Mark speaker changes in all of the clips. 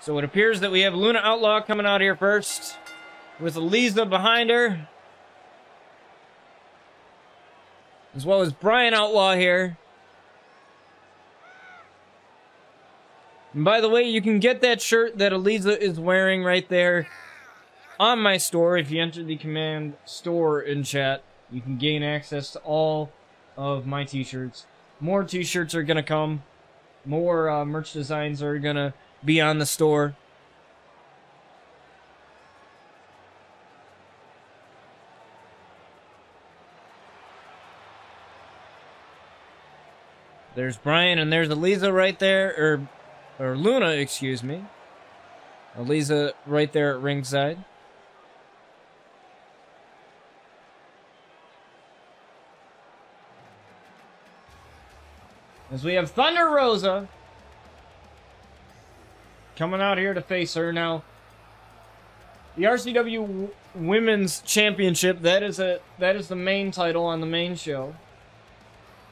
Speaker 1: So it appears that we have Luna Outlaw coming out here first, with Aleister behind her, as well as Bryant Outlaw here. And by the way, you can get that shirt that Aleister is wearing right there on my store. If you enter the command store in chat, you can gain access to all of my t-shirts. More t-shirts are gonna come. More merch designs are gonna be on the store. There's Brian and there's Aleister right there, or Luna, excuse me. Aleister right there at ringside. As we have Thunder Rosa coming out here to face her. Now, the RCW Women's Championship, that is the main title on the main show.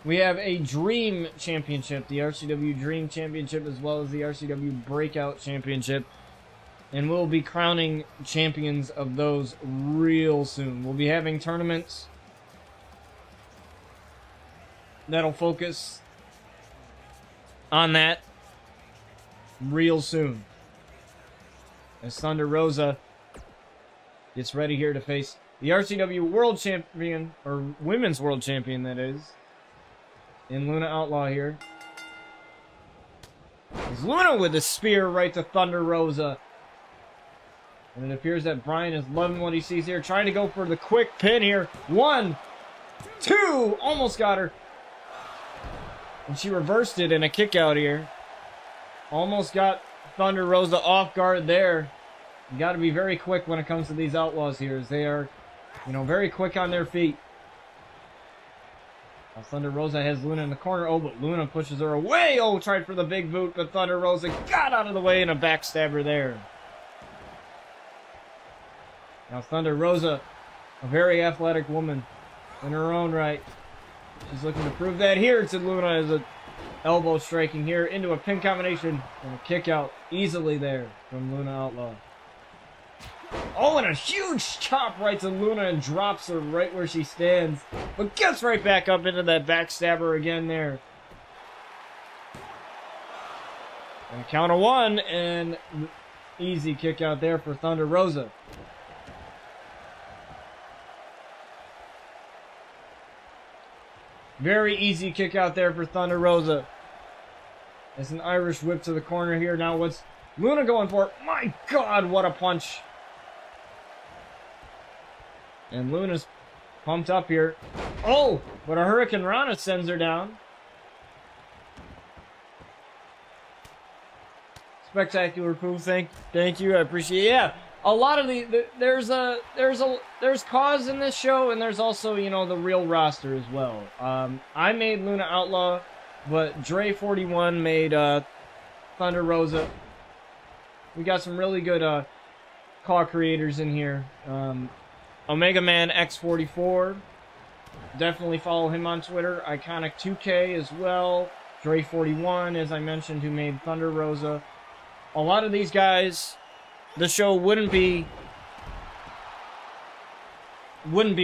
Speaker 1: We have a Dream Championship, the RCW Dream Championship, as well as the RCW Breakout Championship. And we'll be crowning champions of those real soon. We'll be having tournaments that'll focus on that real soon. As Thunder Rosa gets ready here to face the RCW World Champion, or Women's World Champion, that is, in Luna Outlaw here. It's Luna with the spear right to Thunder Rosa. And it appears that Brian is loving what he sees here, trying to go for the quick pin here. 1, 2, almost got her. And she reversed it in a kick out here. Almost got Thunder Rosa off guard there. You got to be very quick when it comes to these Outlaws here, as they are, you know, very quick on their feet. Now Thunder Rosa has Luna in the corner. Oh, but Luna pushes her away. Oh, tried for the big boot, but Thunder Rosa got out of the way and a backstabber there. Now Thunder Rosa, a very athletic woman in her own right. She's looking to prove that here to Luna as a elbow striking here into a pin combination and a kick out easily there from Luna Outlaw. Oh, and a huge chop right to Luna and drops her right where she stands, but gets right back up into that backstabber again there. And a count of 1 and easy kick out there for Thunder Rosa. Very easy kick out there for Thunder Rosa. It's an Irish whip to the corner here. Now what's Luna going for? My God, what a punch. And Luna's pumped up here. Oh, but a Hurricane Rana sends her down. Spectacular move. Thank you. I appreciate it. Yeah. A lot of there's cause in this show, and there's also, you know, the real roster as well. I made Luna Outlaw, but Dre41 made Thunder Rosa. We got some really good call creators in here. Omega Man X44, definitely follow him on Twitter. Iconic 2K as well. Dre41, as I mentioned, who made Thunder Rosa. A lot of these guys, the show wouldn't be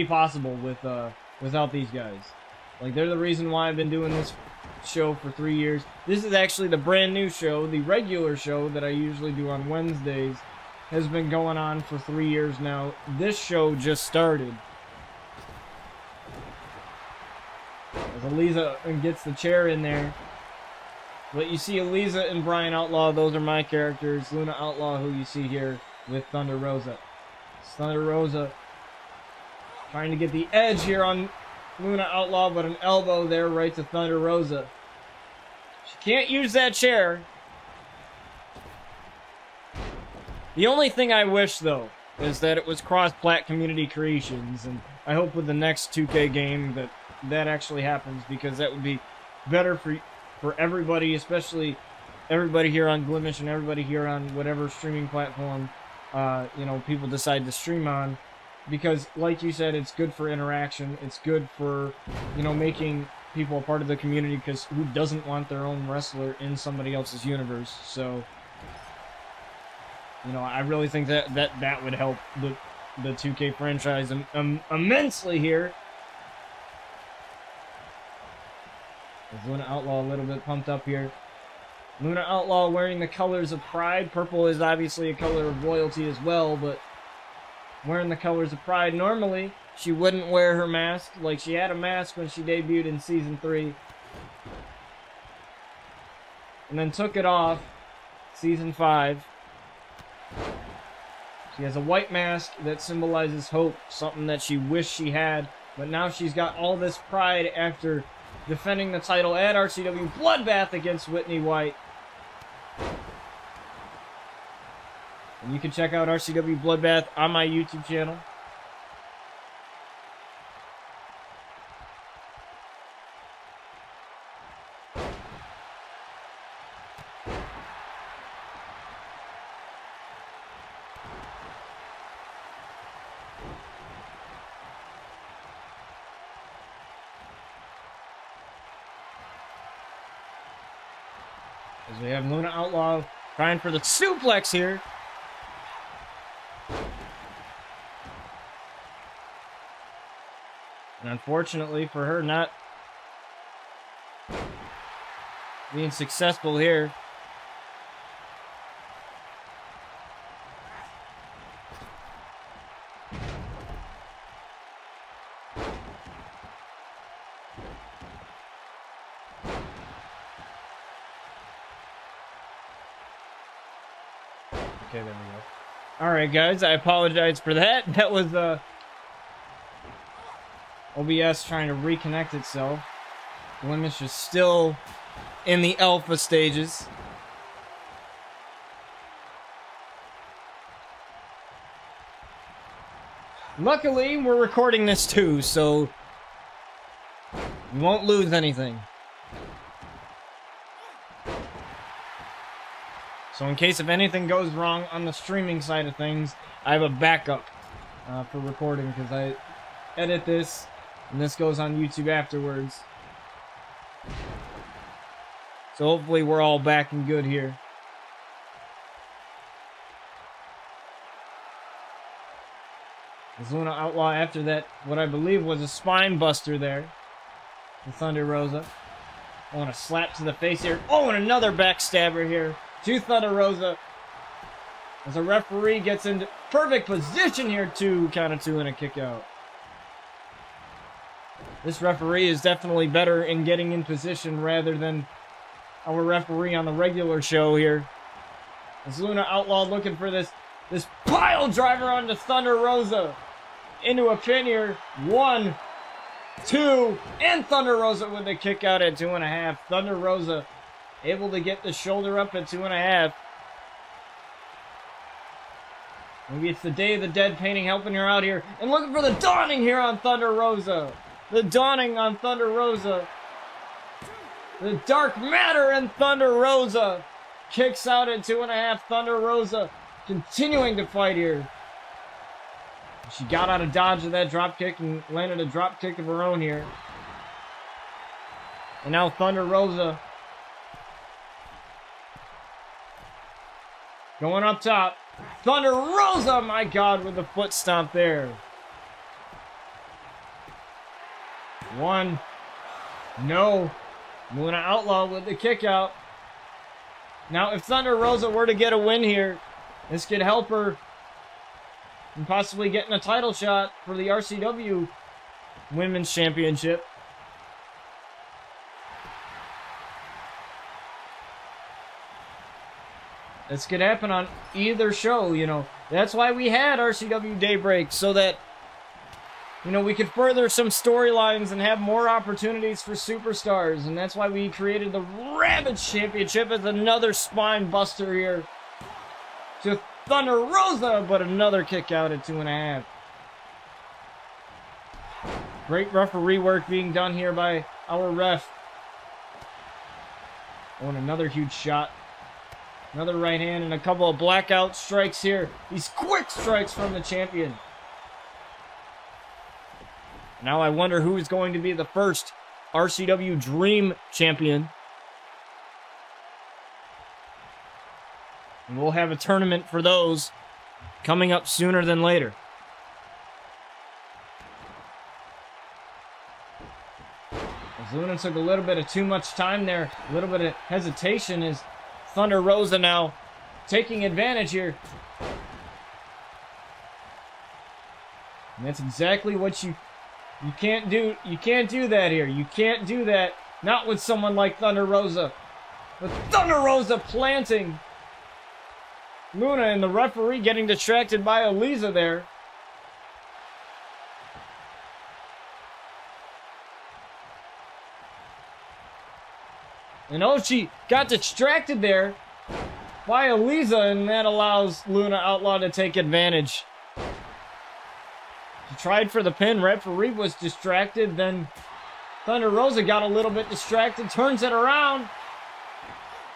Speaker 1: possible without these guys. Like, they're the reason why I've been doing this show for 3 years. This is actually the brand new show. The regular show that I usually do on Wednesdays has been going on for 3 years now. This show just started. As Aleister gets the chair in there. But you see Aleister and Bryant Outlaw, those are my characters. Luna Outlaw, who you see here with Thunder Rosa. It's Thunder Rosa trying to get the edge here on Luna Outlaw, but an elbow there right to Thunder Rosa. She can't use that chair. The only thing I wish, though, is that it was cross-plat community creations, and I hope with the next 2K game that actually happens, because that would be better for everybody, especially everybody here on Glimish and everybody here on whatever streaming platform you know, people decide to stream on, because like you said, it's good for interaction. It's good for, you know, making people a part of the community, because who doesn't want their own wrestler in somebody else's universe? So You know, I really think that would help the 2K franchise immensely here. Is Luna Outlaw a little bit pumped up here? Luna Outlaw wearing the colors of pride. Purple is obviously a color of loyalty as well, but wearing the colors of pride. Normally, she wouldn't wear her mask. Like, she had a mask when she debuted in Season 3. And then took it off Season 5. She has a white mask that symbolizes hope, something that she wished she had, but now she's got all this pride after defending the title at RCW Bloodbath against Whitney White. And you can check out RCW Bloodbath on my YouTube channel. As we have Luna Outlaw trying for the suplex here. And unfortunately for her, not being successful here. Okay, there we go. Alright, guys, I apologize for that. That was, OBS trying to reconnect itself. The women's just still in the alpha stages. Luckily, we're recording this too, so we won't lose anything. So in case if anything goes wrong on the streaming side of things, I have a backup for recording because I edit this and this goes on YouTube afterwards. So hopefully we're all back and good here. As Luna Outlaw after that, what I believe was a spine buster there. The Thunder Rosa. I want a slap to the face here. Oh, and another backstabber here. To Thunder Rosa. As a referee gets into perfect position here to count of two and a kick out. This referee is definitely better in getting in position rather than our referee on the regular show here. As Luna Outlaw looking for this pile driver onto Thunder Rosa. Into a pin here. 1, 2, and Thunder Rosa with the kick out at 2.5. Thunder Rosa able to get the shoulder up at 2.5. Maybe it's the Day of the Dead painting helping her out here. And looking for the dawning here on Thunder Rosa. The dawning on Thunder Rosa. The dark matter in Thunder Rosa. Kicks out at 2.5. Thunder Rosa continuing to fight here. She got out of dodge of that drop kick and landed a drop kick of her own here. And now Thunder Rosa going up top. Thunder Rosa, my God, with the foot stomp there. 1. No. Luna Outlaw with the kick out. Now, if Thunder Rosa were to get a win here, this could help her and possibly getting a title shot for the RCW Women's Championship. This could happen on either show, you know. That's why we had RCW Daybreak, so that, you know, we could further some storylines and have more opportunities for superstars. And that's why we created the Ravage Championship as another spine buster here to Thunder Rosa, but another kick out at 2.5. Great referee work being done here by our ref. Oh, and another huge shot. Another right hand and a couple of blackout strikes here. These quick strikes from the champion. Now I wonder who is going to be the first RCW Dream Champion. And we'll have a tournament for those coming up sooner than later. As Luna took a little bit of too much time there, a little bit of hesitation, is Thunder Rosa now taking advantage here. And that's exactly what you can't do. You can't do that here. You can't do that. Not with someone like Thunder Rosa. But Thunder Rosa planting Luna, and the referee getting distracted by Aleister there. And she got distracted there by Aleister, and that allows Luna Outlaw to take advantage. She tried for the pin. Referee was distracted. Then Thunder Rosa got a little bit distracted. Turns it around.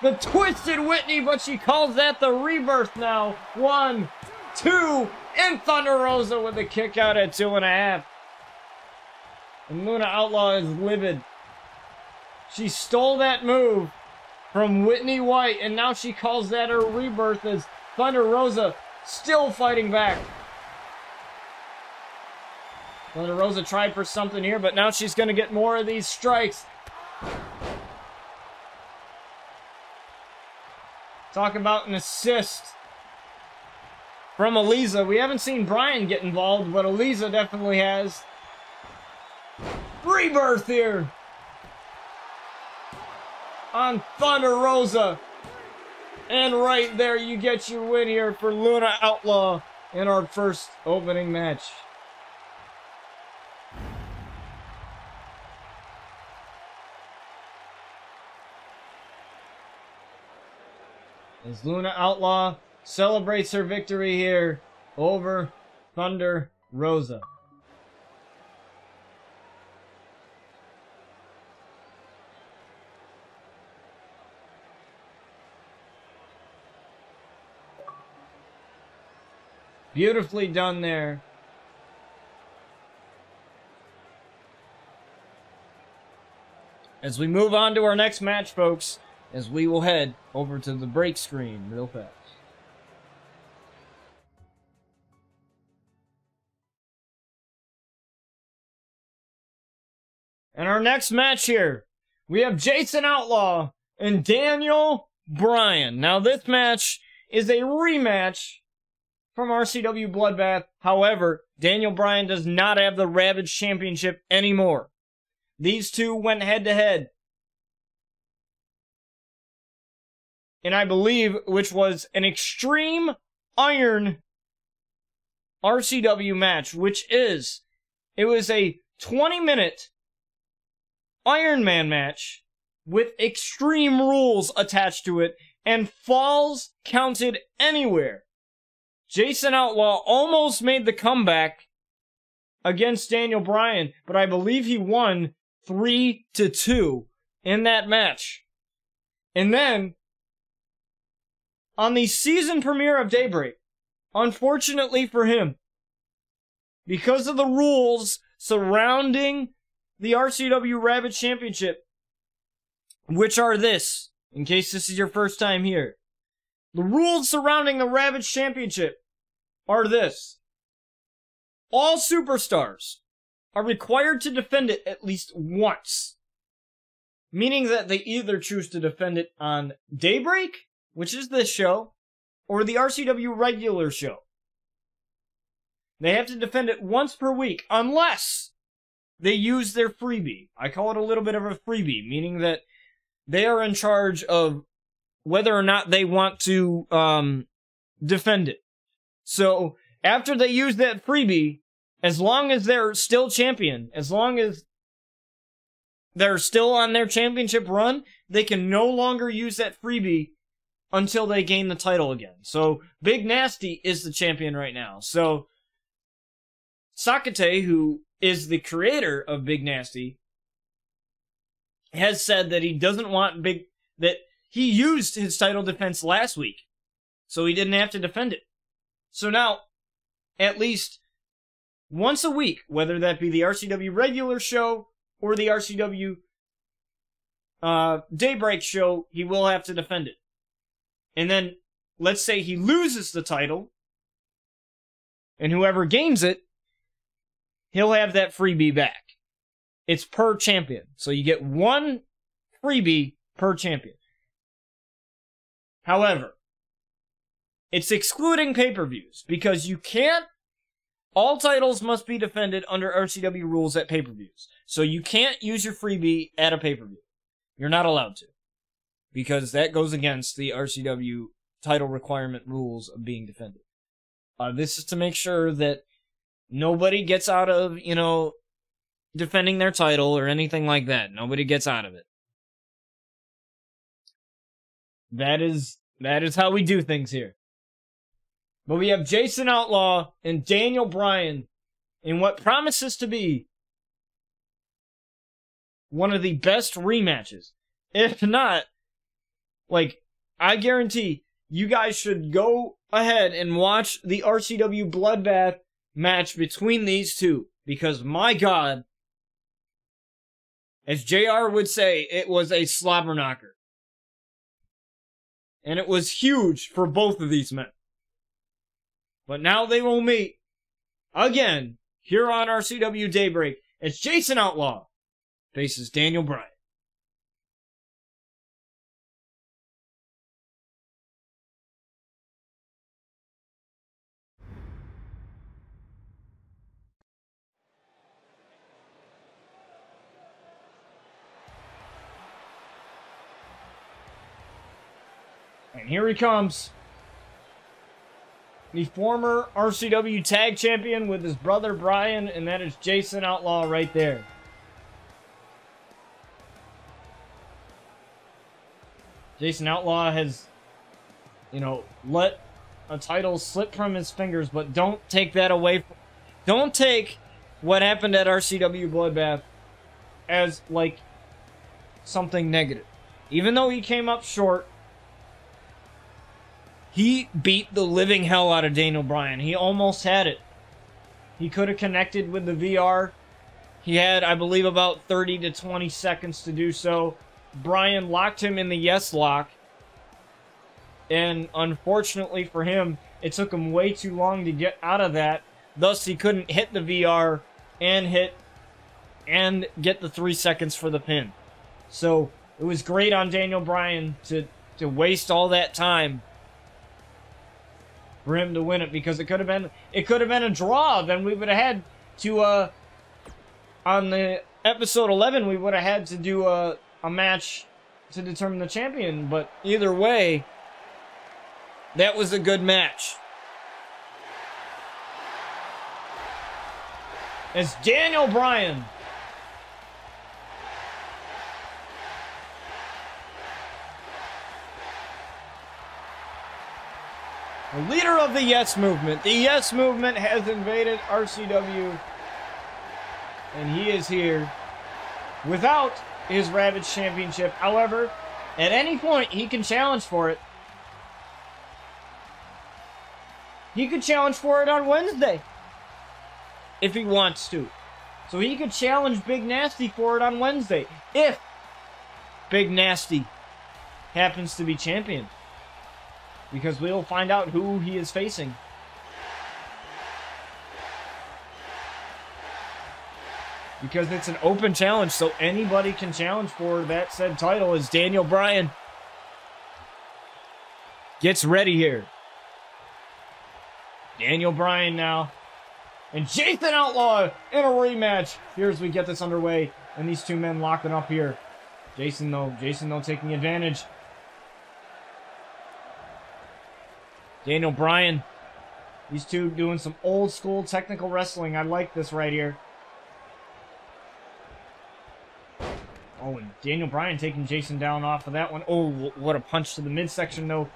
Speaker 1: The Twisted Whitney, but she calls that the rebirth now. 1, 2, and Thunder Rosa with a kick out at 2.5. And Luna Outlaw is livid. She stole that move from Whitney White, and now she calls that her rebirth, as Thunder Rosa still fighting back. Thunder Rosa tried for something here, but now she's going to get more of these strikes. Talk about an assist from Aleister. We haven't seen Bryant get involved, but Aleister definitely has. Rebirth here on Thunder Rosa. And right there, you get your win here for Luna Outlaw in our first opening match. As Luna Outlaw celebrates her victory here over Thunder Rosa. Beautifully done there. As we move on to our next match, folks, as we will head over to the break screen real fast. And our next match here, we have Jason Outlaw and Daniel Bryan. Now this match is a rematch from RCW Bloodbath. However, Daniel Bryan does not have the Ravage Championship anymore. These two went head to head. And I believe, which was an Extreme Iron RCW match, it was a 20-minute Iron Man match with extreme rules attached to it, and falls counted anywhere. Jason Outlaw almost made the comeback against Daniel Bryan, but I believe he won 3-2 in that match. And then, on the season premiere of Daybreak, unfortunately for him, because of the rules surrounding the RCW Ravage Championship, which are this, in case this is your first time here. The rules surrounding the Ravage Championship are this. All superstars are required to defend it at least once. Meaning that they either choose to defend it on Daybreak, which is this show, or the RCW regular show. They have to defend it once per week, unless they use their freebie. I call it a little bit of a freebie, meaning that they are in charge of whether or not they want to defend it. So, after they use that freebie, as long as they're still champion, as long as they're still on their championship run, they can no longer use that freebie until they gain the title again. So, Big Nasty is the champion right now. So, Sakate, who is the creator of Big Nasty, has said that he doesn't want that he used his title defense last week, so he didn't have to defend it. So now, at least once a week, whether that be the RCW regular show or the RCW Daybreak show, he will have to defend it. And then let's say he loses the title, and whoever gains it, he'll have that freebie back. It's per champion. So you get one freebie per champion. However, it's excluding pay-per-views because you can't. All titles must be defended under RCW rules at pay-per-views. So you can't use your freebie at a pay-per-view. You're not allowed to. Because that goes against the RCW title requirement rules of being defended. This is to make sure that nobody gets out of, defending their title or anything like that. Nobody gets out of it. That is how we do things here. But we have Jason Outlaw and Daniel Bryan in what promises to be one of the best rematches. If not, I guarantee you guys should go ahead and watch the RCW Bloodbath match between these two. Because, my God, as JR would say, it was a slobber knocker. And it was huge for both of these men. But now they will meet again here on RCW Daybreak as Jason Outlaw faces Daniel Bryan. And here he comes. The former RCW Tag Champion with his brother Brian, and that is Jason Outlaw right there. Jason Outlaw has, let a title slip from his fingers, but don't take that away. Don't take what happened at RCW Bloodbath as, something negative. Even though he came up short, he beat the living hell out of Daniel Bryan. He almost had it. He could have connected with the VR. He had, I believe, about 30 to 20 seconds to do so. Bryan locked him in the yes lock. And unfortunately for him, it took him way too long to get out of that. Thus, he couldn't hit the VR and get the 3 seconds for the pin. So, it was great on Daniel Bryan to waste all that time for him to win it, because it could have been a draw. Then we would have had to on the episode 11 we would have had to do a match to determine the champion. But either way, that was a good match. As Daniel Bryan the leader of the Yes Movement. The Yes Movement has invaded RCW. And he is here without his Ravage Championship. However, at any point, he can challenge for it. He could challenge for it on Wednesday, if he wants to. So he could challenge Big Nasty for it on Wednesday, if Big Nasty happens to be champion. Because we'll find out who he is facing. Because it's an open challenge, so anybody can challenge for that said title. As Daniel Bryan gets ready here. Daniel Bryan now. And Jason Outlaw in a rematch. Here as we get this underway. And these two men locking up here. Jason though taking advantage. Daniel Bryan. These two doing some old school technical wrestling. I like this right here. Oh, and Daniel Bryan taking Jason down off of that one. Oh, what a punch to the midsection though.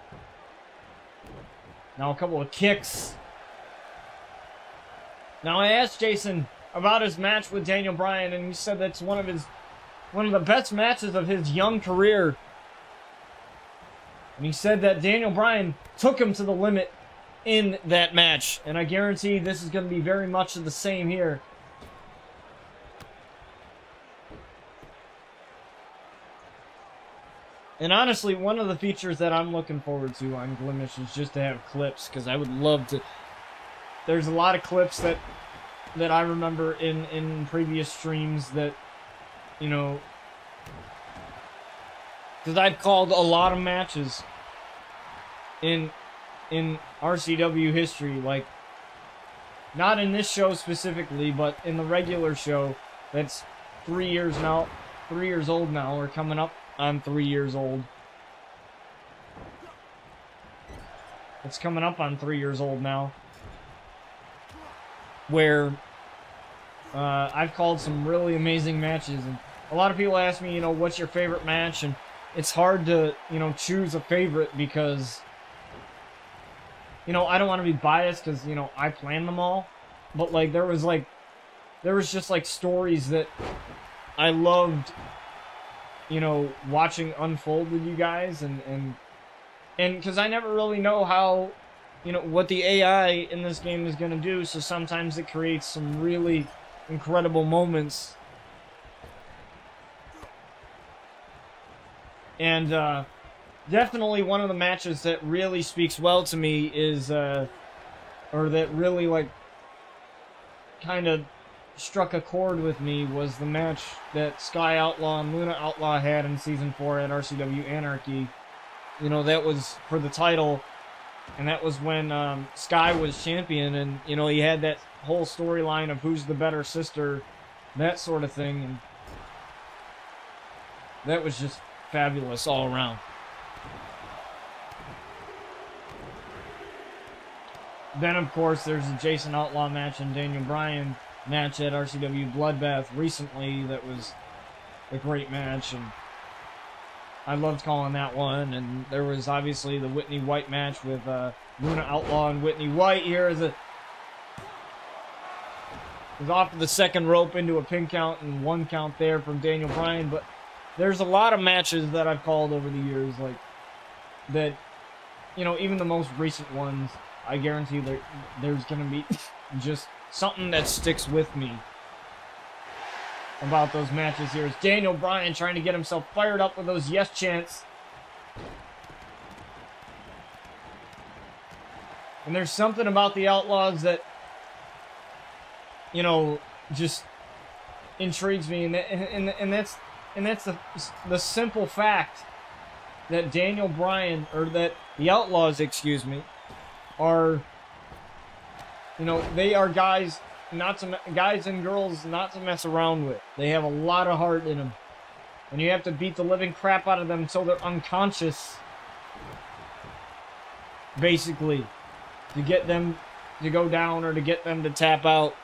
Speaker 1: Now a couple of kicks. Now I asked Jason about his match with Daniel Bryan, and he said that's one of the best matches of his young career. And he said that Daniel Bryan took him to the limit in that match. And I guarantee this is going to be very much of the same here. And honestly, one of the features that I'm looking forward to on Glimish is just to have clips, because I would love to. There's a lot of clips that I remember in previous streams that, you know, because I've called a lot of matches in RCW history, like, not in this show specifically, but in the regular show that's 3 years old now, or coming up on 3 years old. It's coming up on 3 years old now, where I've called some really amazing matches, and a lot of people ask me, you know, what's your favorite match, and it's hard to, you know, choose a favorite because, you know, I don't want to be biased because, you know, I plan them all, but like there was just like stories that I loved, you know, watching unfold with you guys, and because I never really know how, you know, what the AI in this game is going to do, so sometimes it creates some really incredible moments. And definitely one of the matches that really speaks well to me is, or that really, like, kind of struck a chord with me, was the match that Sky Outlaw and Luna Outlaw had in Season 4 at RCW Anarchy. You know, that was for the title, and that was when Sky was champion, and, you know, he had that whole storyline of who's the better sister, that sort of thing, and that was just fabulous all around. Then, of course, there's a Jason Outlaw match and Daniel Bryan match at RCW Bloodbath recently that was a great match, and I loved calling that one. And there was obviously the Whitney White match with Luna Outlaw and Whitney White here as it was off of the second rope into a pin count and 1 count there from Daniel Bryan. But there's a lot of matches that I've called over the years, like, that, you know, even the most recent ones, I guarantee there's going to be just something that sticks with me about those matches here. It's Daniel Bryan trying to get himself fired up with those yes chants. And there's something about the Outlaws that, you know, just intrigues me, and that's the simple fact that Daniel Bryan, or that the Outlaws, excuse me, are, you know, they are guys and girls not to mess around with. They have a lot of heart in them, and you have to beat the living crap out of them until they're unconscious, basically, to get them to go down or to get them to tap out.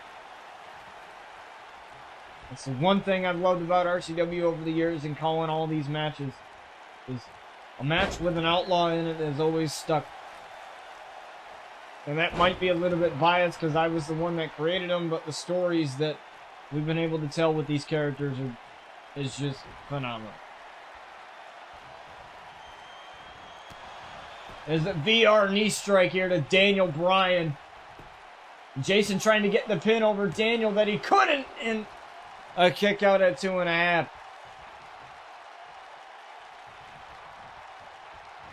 Speaker 1: That's the one thing I've loved about RCW over the years in calling all these matches, is a match with an outlaw in it has always stuck. And that might be a little bit biased because I was the one that created them, but the stories that we've been able to tell with these characters is just phenomenal. There's a VR knee strike here to Daniel Bryan. Jason trying to get the pin over Daniel that he couldn't, and a kick out at 2.5.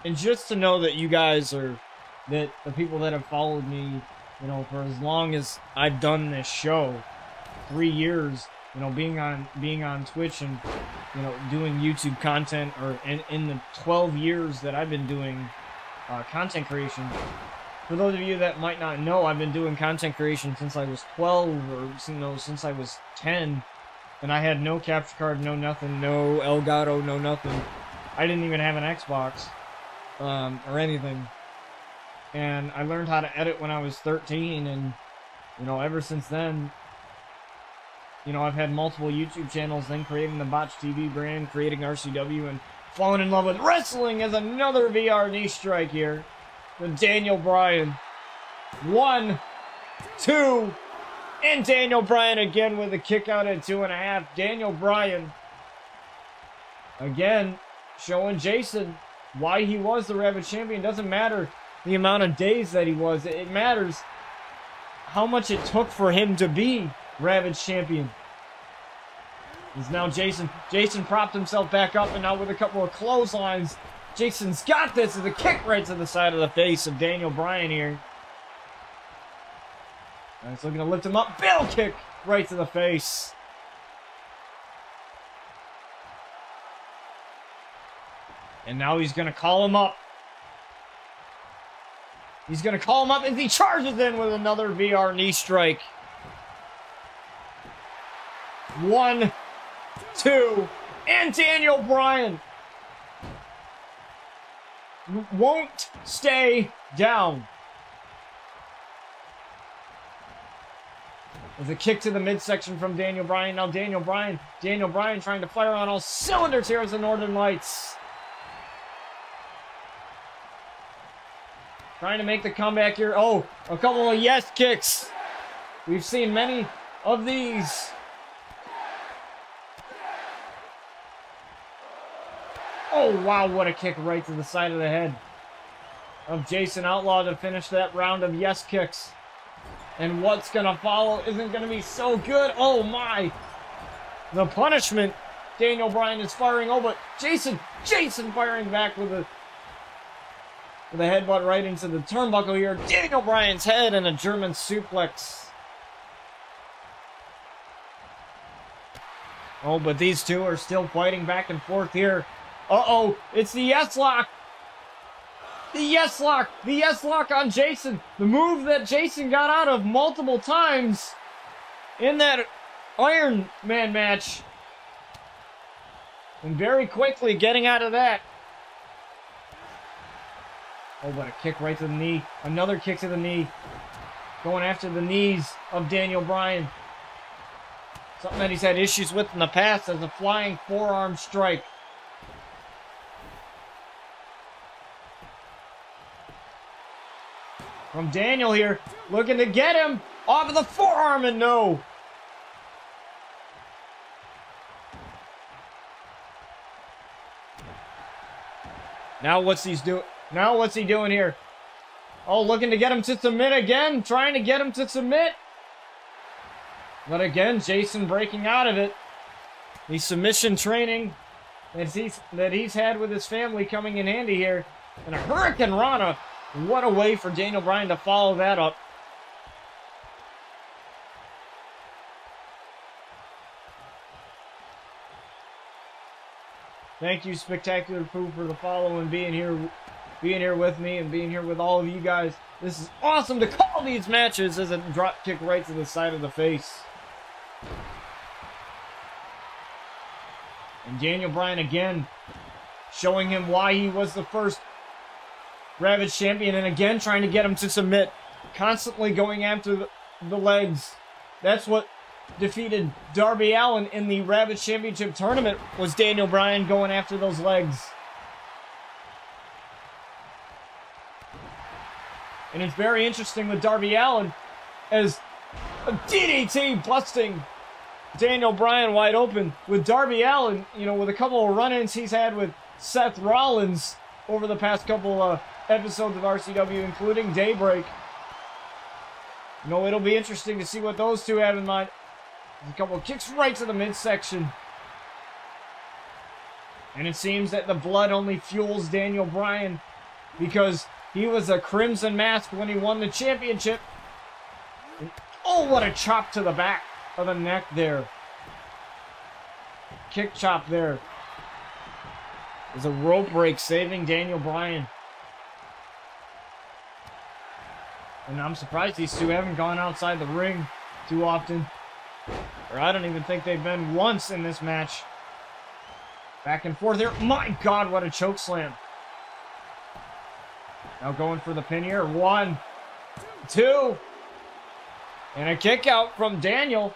Speaker 1: And just to know that you guys are, that the people that have followed me, you know, for as long as I've done this show, 3 years, you know, being on Twitch and, you know, doing YouTube content, or in the 12 years that I've been doing content creation. For those of you that might not know, I've been doing content creation since I was 12, or, you know, since I was 10, and I had no capture card, no nothing, no Elgato, no nothing. I didn't even have an Xbox or anything. And I learned how to edit when I was 13, and, you know, ever since then, you know, I've had multiple YouTube channels, then creating the Botch TV brand, creating RCW, and falling in love with wrestling. As another VR knee strike here with Daniel Bryan. 1, 2, and Daniel Bryan again with a kick out at 2.5. Daniel Bryan again showing Jason why he was the Ravage Champion. Doesn't matter the amount of days that he was. It matters how much it took for him to be Ravage Champion. It's now Jason. Jason propped himself back up, and now with a couple of clotheslines, Jason's got this as a kick right to the side of the face of Daniel Bryan here. And he's looking to lift him up. Bill kick right to the face. And now he's going to call him up. He's going to call him up as he charges in with another VR knee strike. 1, 2, and Daniel Bryan won't stay down. There's a kick to the midsection from Daniel Bryan. Now Daniel Bryan trying to fire on all cylinders here as the Northern Lights. Trying to make the comeback here. Oh, a couple of yes kicks. We've seen many of these. Oh, wow, what a kick right to the side of the head of Jason Outlaw to finish that round of yes kicks. And what's going to follow isn't going to be so good. Oh, my. The punishment. Daniel Bryan is firing. Oh, but Jason firing back with a headbutt right into the turnbuckle here. Daniel Bryan's head and a German suplex. Oh, but these two are still fighting back and forth here. Uh-oh, it's the yes lock. The yes lock. The yes lock on Jason. The move that Jason got out of multiple times in that Iron Man match. And very quickly getting out of that. Oh, but a kick right to the knee. Another kick to the knee. Going after the knees of Daniel Bryan. Something that he's had issues with in the past as a flying forearm strike. From Daniel here, looking to get him off of the forearm, and no. Now what's he doing here? Oh, looking to get him to submit again, trying to get him to submit. But again, Jason breaking out of it. The submission training that he's had with his family coming in handy here. And a Hurricane Rana. What a way for Daniel Bryan to follow that up. Thank you, Spectacular Pooh, for the follow and being here with me and being here with all of you guys. This is awesome to call these matches as a drop kick right to the side of the face. And Daniel Bryan again showing him why he was the first Ravage Champion, and again trying to get him to submit. Constantly going after the legs. That's what defeated Darby Allin in the Ravage Championship tournament, was Daniel Bryan going after those legs. And it's very interesting with Darby Allin as a DDT busting Daniel Bryan wide open. With Darby Allin, you know, with a couple of run-ins he's had with Seth Rollins over the past couple of episodes of RCW, including Daybreak. You know, it'll be interesting to see what those two have in mind. A couple of kicks right to the midsection. And it seems that the blood only fuels Daniel Bryan because he was a Crimson Mask when he won the championship. And, oh, what a chop to the back of the neck there. Kick chop there. There's a rope break saving Daniel Bryan. And I'm surprised these two haven't gone outside the ring too often. Or I don't even think they've been once in this match. Back and forth here. My God, what a choke slam. Now going for the pin here. 1, 2. And a kick out from Daniel.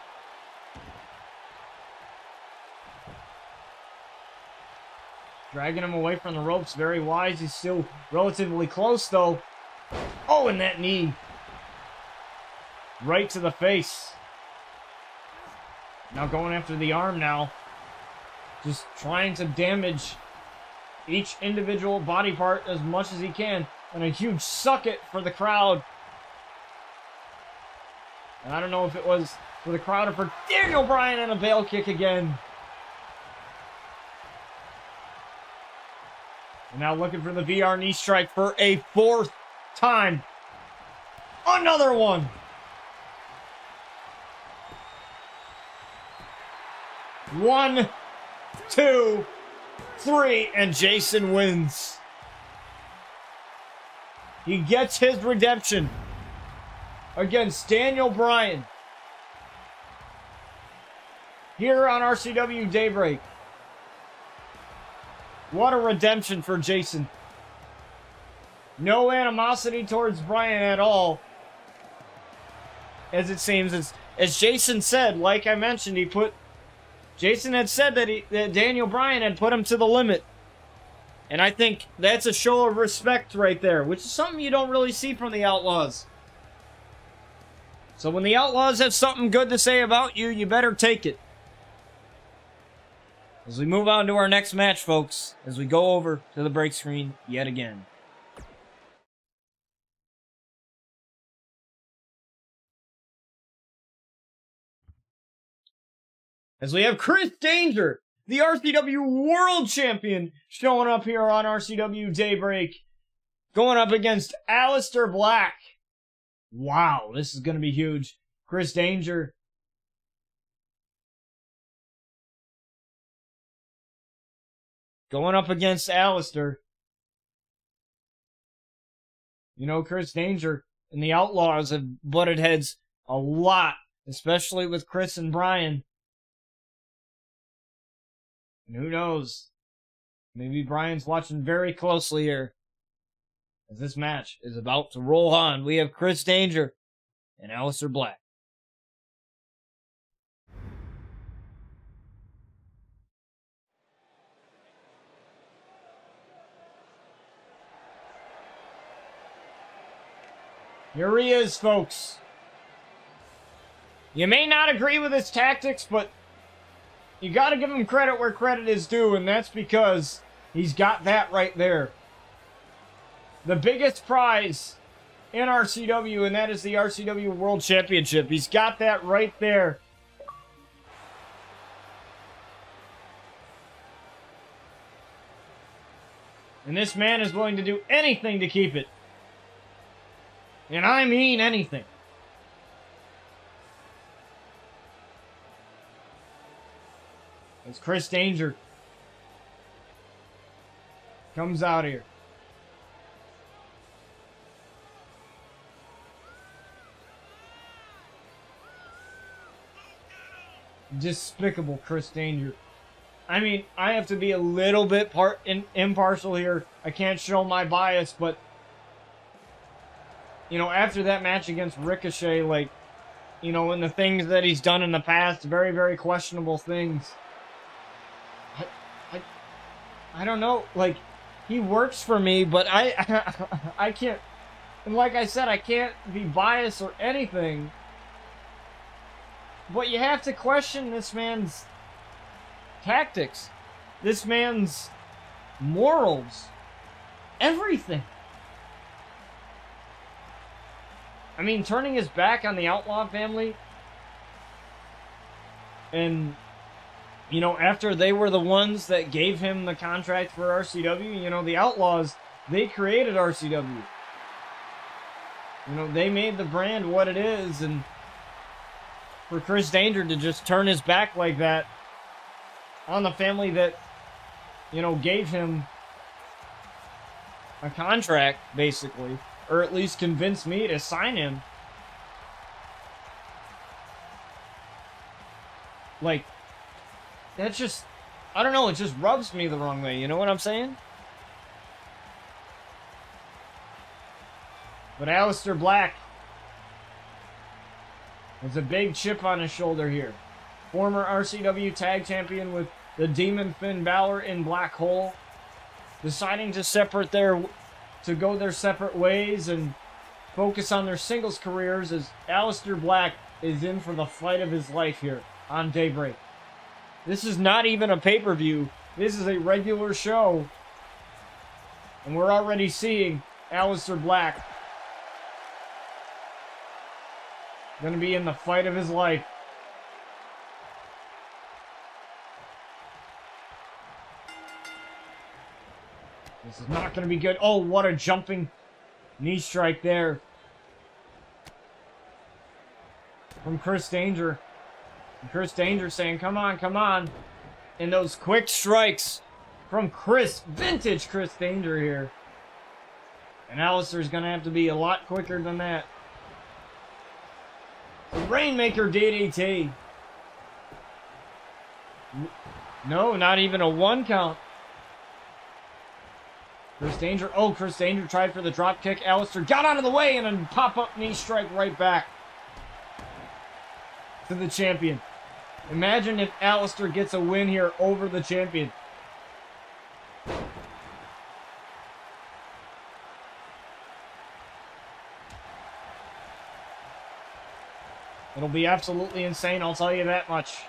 Speaker 1: Dragging him away from the ropes. Very wise. He's still relatively close, though. Oh, and that knee. Right to the face. Now going after the arm now. Just trying to damage each individual body part as much as he can. And a huge suck it for the crowd. And I don't know if it was for the crowd or for Daniel Bryan, and a bail kick again. And now looking for the VR knee strike for a 4th time. Another one. One, 2, 3, and Jason wins. He gets his redemption against Daniel Bryan here on RCW Daybreak. What a redemption for Jason. No animosity towards Bryant at all. As it seems, as Jason said, like I mentioned, Jason had said that Daniel Bryan had put him to the limit. And I think that's a show of respect right there, which is something you don't really see from the Outlaws. So when the Outlaws have something good to say about you, you better take it. As we move on to our next match, folks, as we go over to the break screen yet again. As we have Chris Danger, the RCW World Champion, showing up here on RCW Daybreak, going up against Aleister Black. Wow, this is going to be huge. Chris Danger. Going up against Aleister. You know, Chris Danger and the Outlaws have butted heads a lot, especially with Chris and Brian. And who knows? Maybe Brian's watching very closely here. As this match is about to roll on, we have Chris Danger and Aleister Black. Here he is, folks. You may not agree with his tactics, but you gotta give him credit where credit is due, and that's because he's got that right there. The biggest prize in RCW, and that is the RCW World Championship. He's got that right there. And this man is willing to do anything to keep it. And I mean anything. As Chris Danger comes out here. Despicable Chris Danger. I mean, I have to be a little bit impartial here. I can't show my bias, but you know, after that match against Ricochet, like, you know, and the things that he's done in the past, very, very questionable things. I don't know, like, he works for me, but I can't, and like I said, I can't be biased or anything. But you have to question this man's tactics, this man's morals, everything. I mean, turning his back on the Outlaw family, and, you know, after they were the ones that gave him the contract for RCW, you know, the Outlaws, they created RCW. You know, they made the brand what it is, and for Chris Danger to just turn his back like that on the family that, you know, gave him a contract, basically, or at least convinced me to sign him. Like, that's just, I don't know, it just rubs me the wrong way, you know what I'm saying? But Aleister Black has a big chip on his shoulder here. Former RCW Tag Champion with the Demon Finn Balor in Black Hole, deciding to go their separate ways and focus on their singles careers, as Aleister Black is in for the fight of his life here on Daybreak. This is not even a pay-per-view. This is a regular show. And we're already seeing Aleister Black going to be in the fight of his life. This is not going to be good. Oh, what a jumping knee strike there from Chris Danger. And Chris Danger saying, come on, come on. And those quick strikes from vintage Chris Danger here. And Aleister's going to have to be a lot quicker than that. The Rainmaker DDT. No, not even a 1 count. Chris Danger. Oh, Chris Danger tried for the drop kick. Aleister got out of the way and a pop-up knee strike right back to the champion. Imagine if Aleister gets a win here over the champion. It'll be absolutely insane, I'll tell you that much.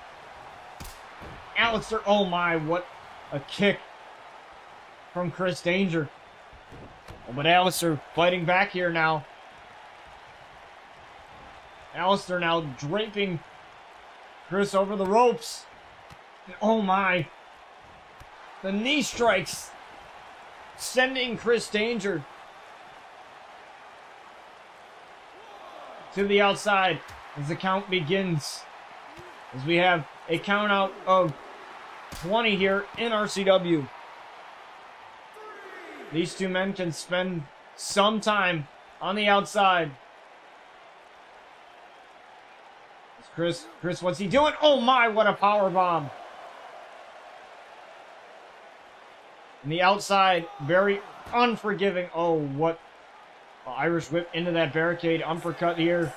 Speaker 1: Aleister, oh my, what a kick from Chris Danger. Oh, but Aleister fighting back here now. Aleister now draping Chris over the ropes. Oh my. The knee strikes sending Chris Danger to the outside as the count begins. As we have a count out of 20 here in RCW. These two men can spend some time on the outside. Chris, what's he doing? Oh my, what a power bomb. And the outside, very unforgiving. Oh, what Irish whip into that barricade. Uppercut here.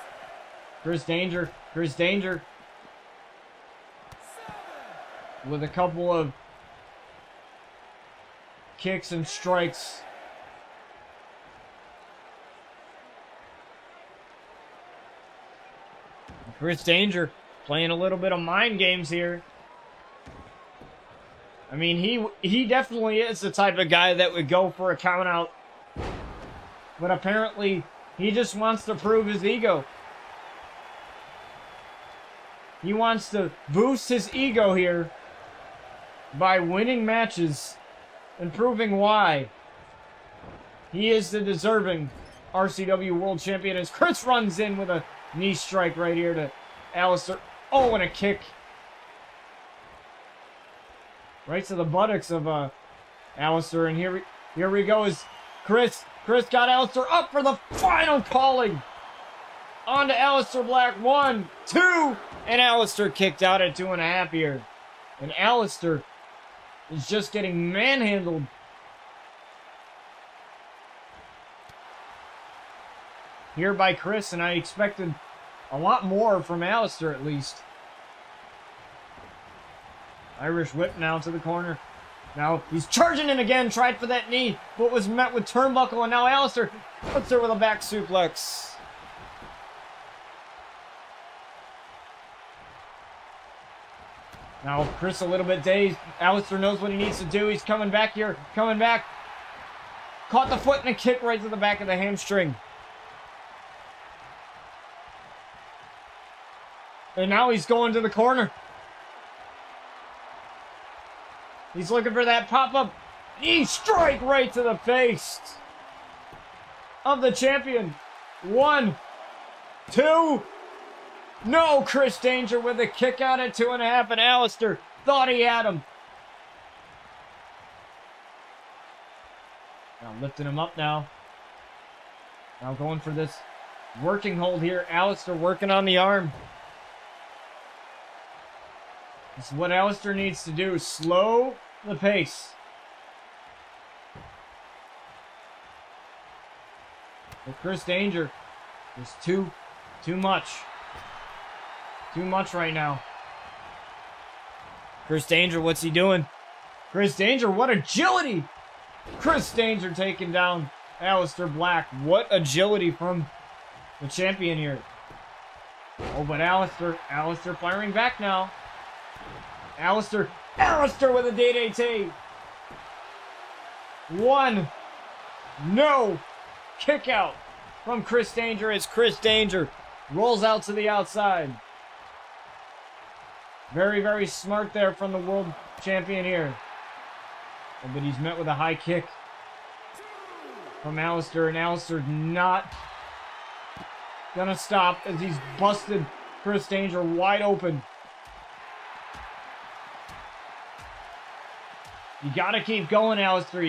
Speaker 1: Chris Danger. With a couple of kicks and strikes. Chris Danger playing a little bit of mind games here. I mean, he definitely is the type of guy that would go for a count out. But apparently, he just wants to prove his ego. He wants to boost his ego here by winning matches and proving why he is the deserving RCW World Champion. As Chris runs in with a knee strike right here to Aleister. Oh, and a kick right to the buttocks of Aleister. And here we go as Chris got Aleister up for the final calling onto Aleister Black. 1, 2, and Aleister kicked out at 2.5 here. And Aleister is just getting manhandled. Here by Chris, and I expected a lot more from Aleister at least. Irish whip now to the corner. Now he's charging in again, tried for that knee, but was met with turnbuckle, and now Aleister puts her with a back suplex. Now Chris a little bit dazed. Aleister knows what he needs to do. He's coming back here, coming back. Caught the foot and a kick right to the back of the hamstring. And now he's going to the corner. He's looking for that pop-up knee strike right to the face of the champion. 1, 2. No, Chris Danger with a kick out at 2.5, and Aleister thought he had him. Now lifting him up now. Now going for this working hold here. Aleister working on the arm. This is what Aleister needs to do. Slow the pace. But Chris Danger is too much. Too much right now. Chris Danger, what's he doing? Chris Danger, what agility! Chris Danger taking down Aleister Black. What agility from the champion here. Oh, but Aleister firing back now. Aleister with a DDT. 1. No. Kick out from Chris Danger as Chris Danger rolls out to the outside. Very, very smart there from the world champion here. Oh, but he's met with a high kick from Aleister, and Aleister's not gonna stop as he's busted Chris Danger wide open. You gotta keep going, Aleister.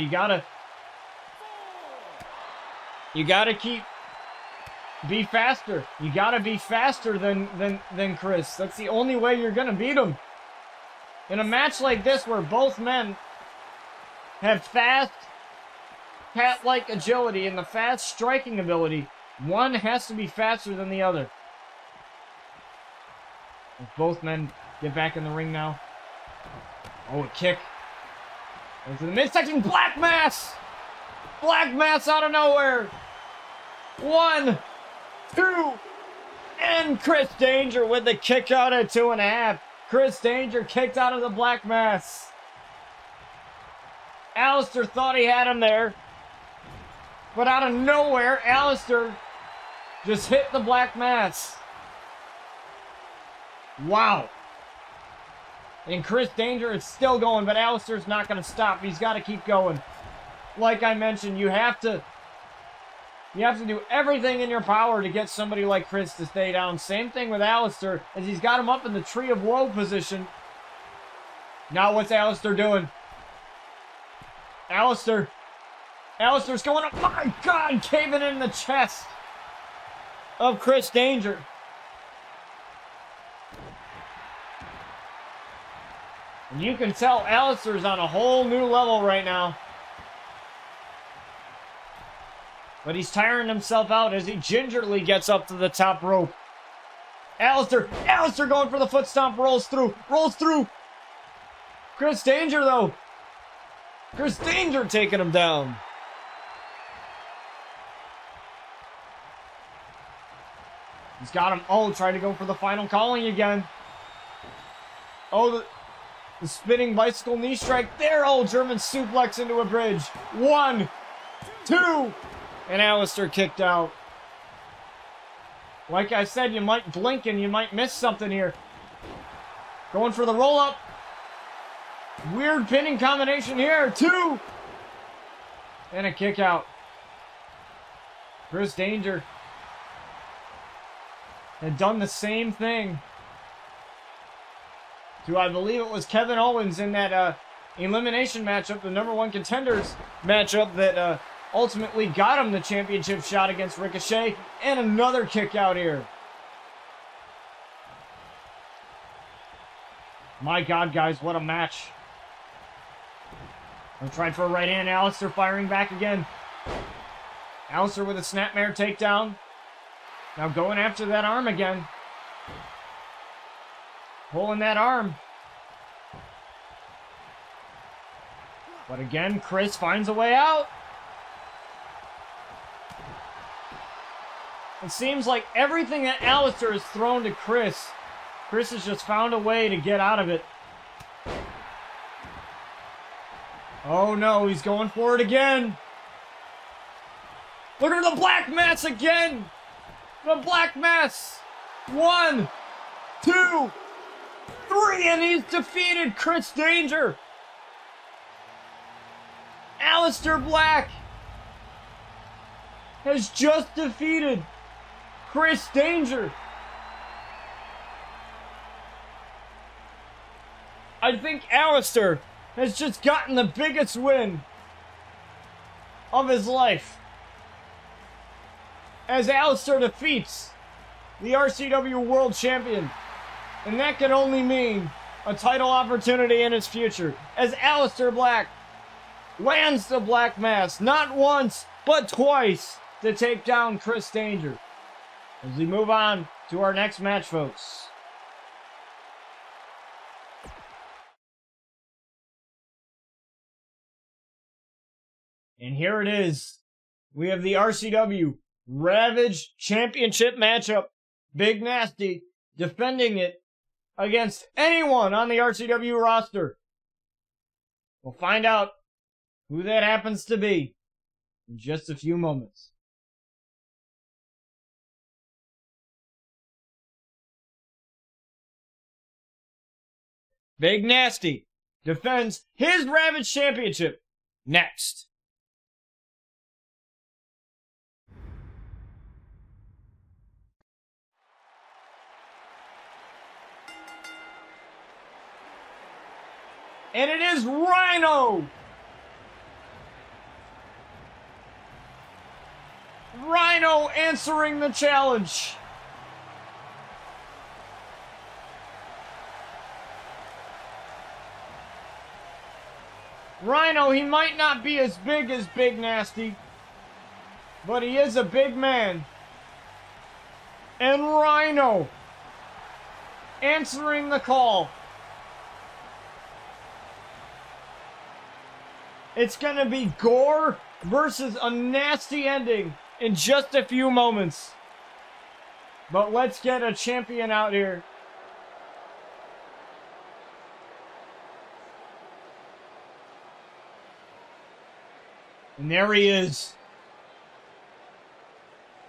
Speaker 1: You gotta keep... Be faster. You gotta be faster than Chris. That's the only way you're gonna beat him. In a match like this where both men have fast, cat-like agility and the fast striking ability, one has to be faster than the other. If both men get back in the ring now. Oh, a kick. Into the midsection. Black Mass! Black Mass out of nowhere! 1, 2, and Chris Danger with the kick out at 2.5. Chris Danger kicked out of the Black Mass. Aleister thought he had him there, but out of nowhere, Aleister just hit the Black Mass. Wow. And Chris Danger is still going, but Aleister's not going to stop. He's got to keep going. Like I mentioned, you have to do everything in your power to get somebody like Chris to stay down. Same thing with Aleister, as he's got him up in the Tree of Woe position. Now what's Aleister doing? Aleister's going up. My God, caving in the chest of Chris Danger. And you can tell Aleister's on a whole new level right now. But he's tiring himself out as he gingerly gets up to the top rope. Aleister going for the foot stomp, rolls through. Chris Danger, though. Chris Danger taking him down. He's got him. Oh, trying to go for the final calling again. Oh, the spinning bicycle knee strike there. Oh, German suplex into a bridge. 1, 2. And Aleister kicked out. Like I said, you might blink and you might miss something here. Going for the roll-up. Weird pinning combination here. 2. And a kick out. Chris Danger had done the same thing to, I believe it was Kevin Owens in that elimination matchup, the #1 contenders matchup that ultimately got him the championship shot against Ricochet. And another kick out here. My God, guys, what a match. I'm trying for a right hand. Aleister firing back again. Aleister with a snapmare takedown. Now going after that arm again. Pulling that arm. But again, Chris finds a way out. It seems like everything that Aleister has thrown to Chris has just found a way to get out of it. Oh no, he's going for it again. Look at the Black Mass again. The Black Mass. 1, 2, 3, and he's defeated Chris Danger. Aleister Black has just defeated Chris Danger. I think Aleister has just gotten the biggest win of his life, as Aleister defeats the RCW World Champion. And that can only mean a title opportunity in his future, as Aleister Black lands the Black Mass, not once, but twice, to take down Chris Danger. As we move on to our next match, folks. And here it is. We have the RCW Ravage Championship matchup. Big Nasty defending it against anyone on the RCW roster. We'll find out who that happens to be in just a few moments. Big Nasty defends his Ravage Championship next. And it is Rhino! Rhino answering the challenge. Rhino, he might not be as big as Big Nasty, but he is a big man. And Rhino answering the call. It's gonna be GORE versus a nasty ending in just a few moments. But let's get a champion out here. And there he is.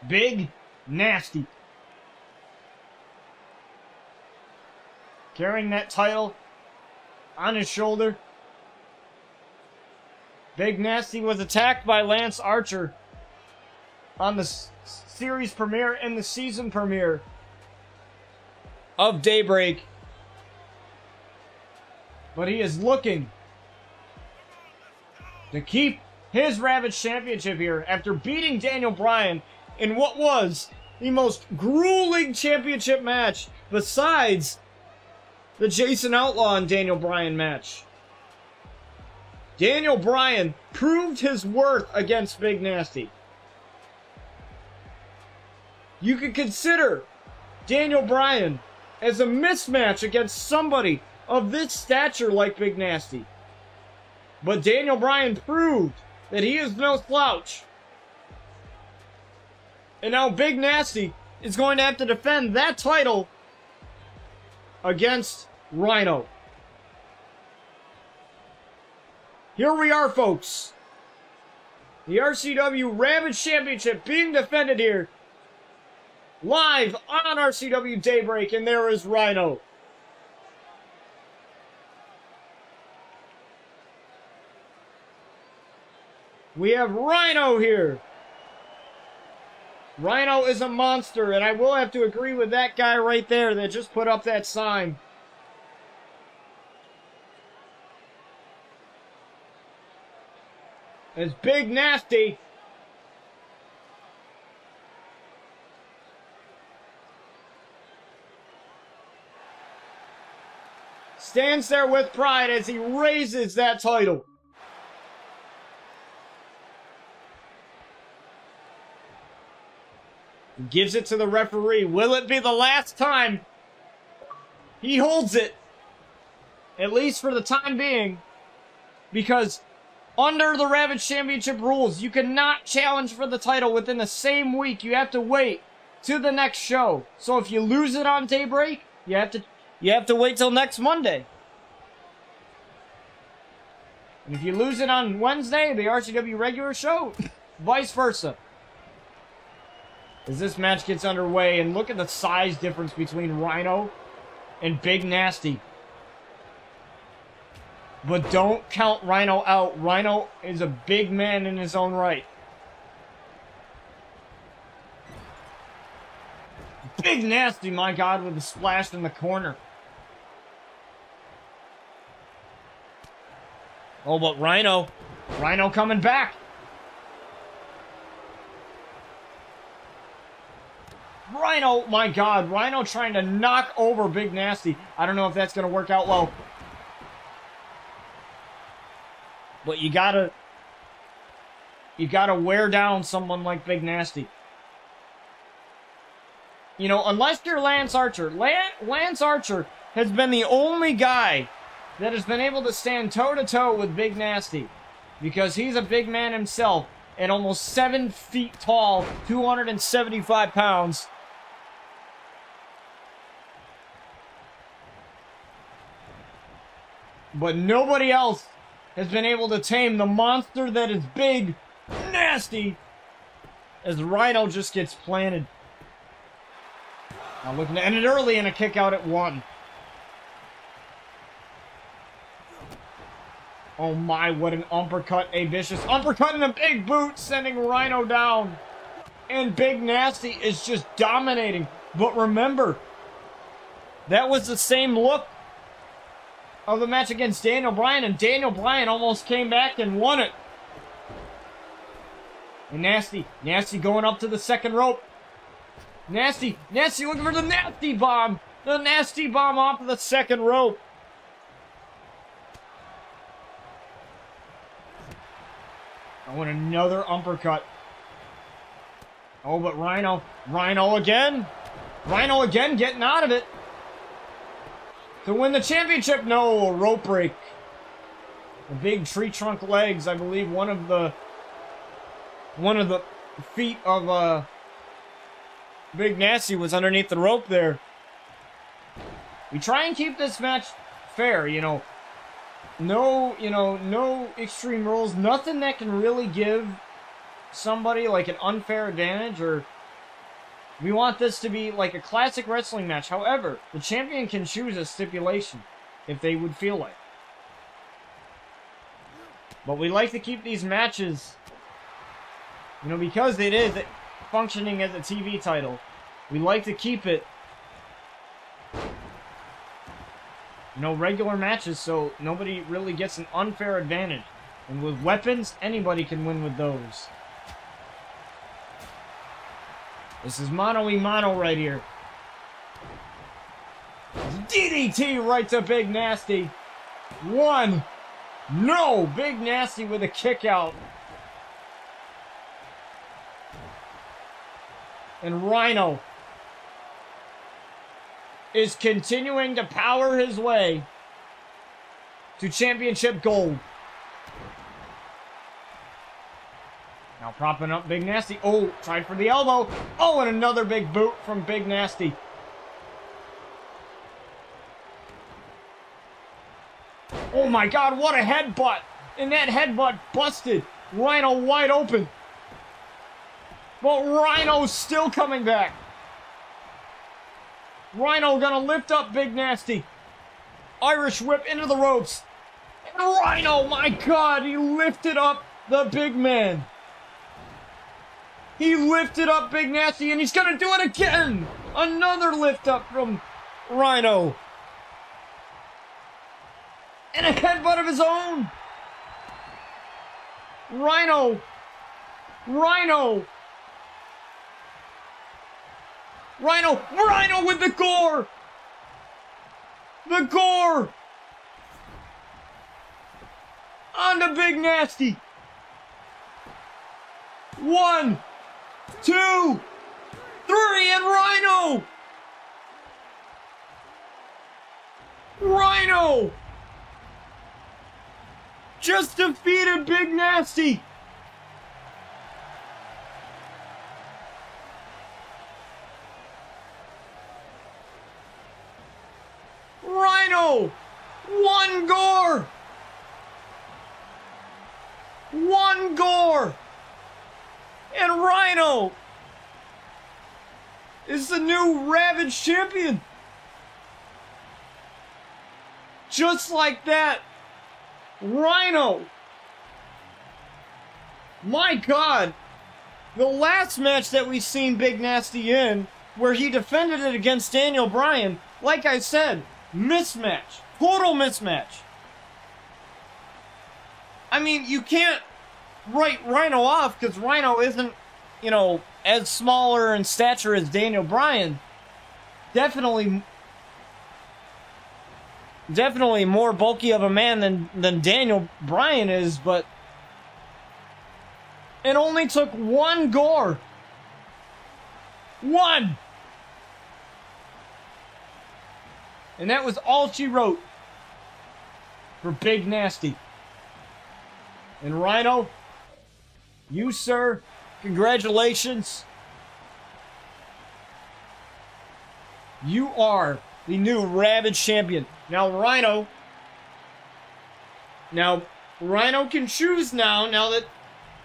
Speaker 1: Big Nasty. Carrying that title on his shoulder. Big Nasty was attacked by Lance Archer on the series premiere and the season premiere of Daybreak. But he is looking to keep his Ravage Championship here after beating Daniel Bryan in what was the most grueling championship match besides the Jason Outlaw and Daniel Bryan match. Daniel Bryan proved his worth against Big Nasty. You could consider Daniel Bryan as a mismatch against somebody of this stature like Big Nasty. But Daniel Bryan proved that he is no slouch. And now Big Nasty is going to have to defend that title against Rhino. Here we are, folks. The RCW Ravage Championship being defended here. Live on RCW Daybreak, and there is Rhino. We have Rhino here. Rhino is a monster, and I will have to agree with that guy right there that just put up that sign. It's Big Nasty. Stands there with pride as he raises that title. Gives it to the referee. Will it be the last time he holds it? At least for the time being. Because under the Ravage Championship rules, you cannot challenge for the title within the same week. You have to wait to the next show. So if you lose it on Daybreak, you have to wait till next Monday. And if you lose it on Wednesday, the RCW regular show, vice versa. As this match gets underway, and look at the size difference between Rhino and Big Nasty. But don't count Rhino out. Rhino is a big man in his own right. Big Nasty, my God, with the splash in the corner. Oh, but Rhino coming back. Rhino, my God, Rhino trying to knock over Big Nasty. I don't know if that's going to work out well. But you gotta wear down someone like Big Nasty. You know, unless you're Lance Archer. Lance Archer has been the only guy that has been able to stand toe-to-toe with Big Nasty. Because he's a big man himself and almost 7 feet tall, 275 pounds. But nobody else has been able to tame the monster that is Big Nasty as Rhino just gets planted. Now looking to end it early and a kick out at 1. Oh my, what an uppercut. A vicious uppercut and a big boot sending Rhino down. And Big Nasty is just dominating. But remember, that was the same look of the match against Daniel Bryan, and Daniel Bryan almost came back and won it. And Nasty going up to the second rope. Nasty looking for the Nasty Bomb. The Nasty Bomb off of the second rope. Oh, and another uppercut. Oh, but Rhino again getting out of it. To win the championship, no, a rope break. The big tree trunk legs, I believe one of the feet of Big Nasty was underneath the rope there. We try and keep this match fair, you know. No extreme rules, nothing that can really give somebody like an unfair advantage, or we want this to be like a classic wrestling match. However, the champion can choose a stipulation if they would feel like. But we like to keep these matches, you know, because it is functioning as a TV title. We like to keep it, you know, regular matches so nobody really gets an unfair advantage. And with weapons, anybody can win with those. This is mano-y-mano right here. DDT right to Big Nasty. One. No! Big Nasty with a kick out. And Rhino is continuing to power his way to championship gold. Now propping up Big Nasty. Oh, tried for the elbow. Oh, and another big boot from Big Nasty. Oh my God, what a headbutt. And that headbutt busted Rhino wide open. But Rhino's still coming back. Rhino gonna lift up Big Nasty. Irish whip into the ropes. And Rhino, my God, he lifted up the big man. He lifted up Big Nasty, and he's gonna do it again! Another lift up from Rhino. And a headbutt of his own! Rhino with the gore! The gore! On to Big Nasty! 1, 2, 3, and Rhino just defeated Big Nasty. Rhino, one gore, and Rhino is the new Ravage Champion. Just like that, Rhino. My God, the last match that we've seen Big Nasty in, where he defended it against Daniel Bryan, like I said, mismatch, total mismatch. I mean, you can't write Rhino off because Rhino isn't, you know, as smaller in stature as Daniel Bryan. Definitely more bulky of a man than Daniel Bryan is, but it only took one gore. One! And that was all she wrote for Big Nasty. And Rhino, you, sir, congratulations. You are the new Ravage Champion. Now Rhino can choose now that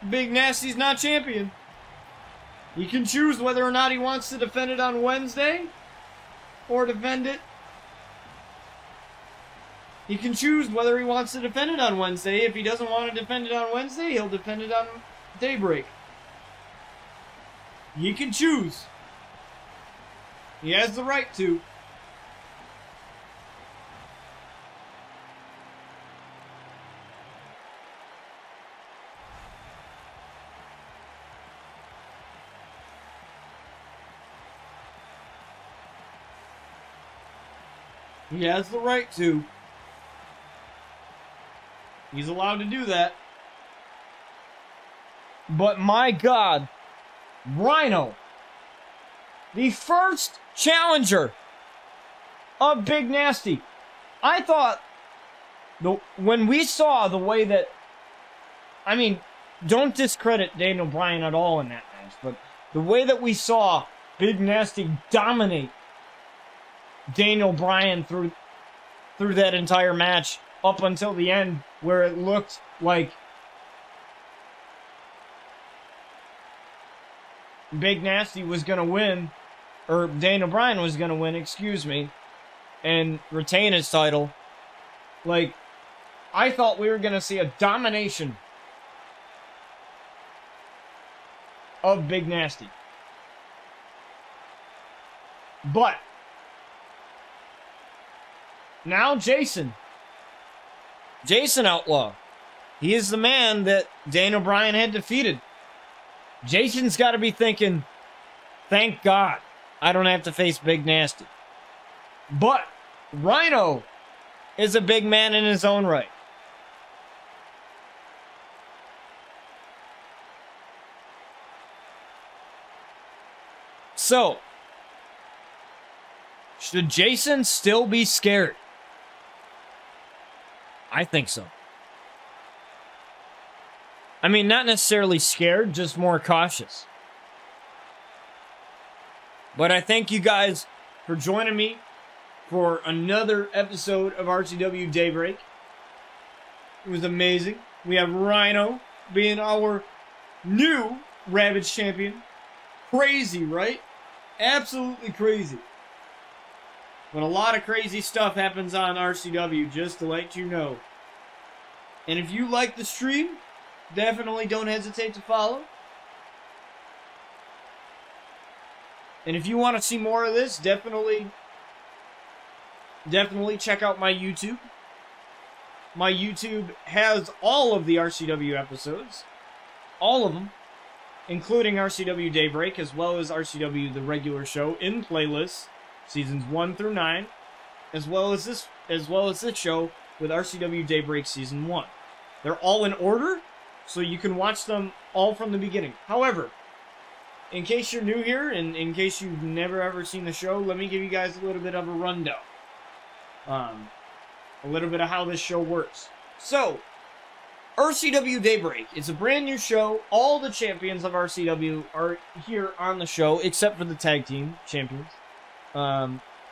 Speaker 1: Big Nasty's not champion. He can choose whether or not he wants to defend it on Wednesday or defend it. He can choose whether he wants to defend it on Wednesday. If he doesn't want to defend it on Wednesday, he'll defend it on Daybreak. He can choose. He has the right to. He has the right to. He's allowed to do that. But my God, Rhino, the first challenger of Big Nasty. I thought, when we saw the way that, I mean, don't discredit Daniel Bryan at all in that match, but the way that we saw Big Nasty dominate Daniel Bryan through that entire match up until the end, where it looked like Big Nasty was going to win, or Daniel Bryan was going to win, excuse me, and retain his title. Like, I thought we were going to see a domination of Big Nasty. But now Jason Outlaw, he is the man that Daniel Bryan had defeated. Jason's got to be thinking, thank God I don't have to face Big Nasty. But Rhino is a big man in his own right. So, should Jason still be scared? I think so. I mean, not necessarily scared, just more cautious. But I thank you guys for joining me for another episode of RCW Daybreak. It was amazing. We have Rhino being our new Ravage Champion. Crazy, right? Absolutely crazy. But a lot of crazy stuff happens on RCW, just to let you know. And if you like the stream, definitely don't hesitate to follow. And if you want to see more of this, definitely check out my YouTube. My YouTube has all of the RCW episodes. All of them. Including RCW Daybreak, as well as RCW The Regular Show in playlists, seasons 1 through 9, as well as this show with RCW Daybreak Season 1. They're all in order, so you can watch them all from the beginning. However, in case you're new here, and in case you've never ever seen the show, let me give you guys a little bit of a rundown. A little bit of how this show works. So, RCW Daybreak. It's a brand new show. All the champions of RCW are here on the show, except for the tag team champions.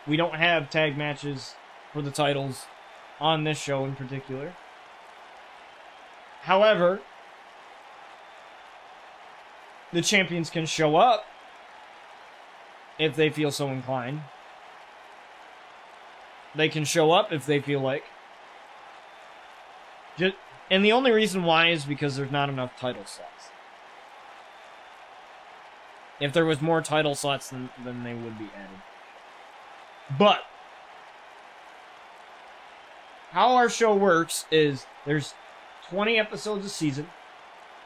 Speaker 1: We don't have tag matches for the titles on this show in particular. However, the champions can show up if they feel so inclined. They can show up if they feel like. And the only reason why is because there's not enough title slots. If there was more title slots, then they would be added. But how our show works is there's 20 episodes a season,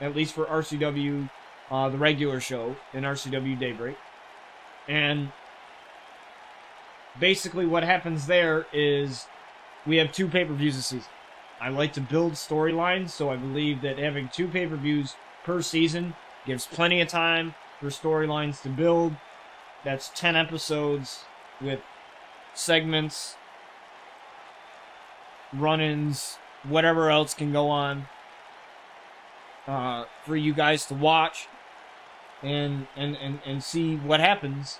Speaker 1: at least for RCW, the regular show in RCW Daybreak. And basically what happens there is we have 2 pay-per-views a season. I like to build storylines, so I believe that having 2 pay-per-views per season gives plenty of time for storylines to build. That's 10 episodes with segments, run-ins, whatever else can go on for you guys to watch and see what happens.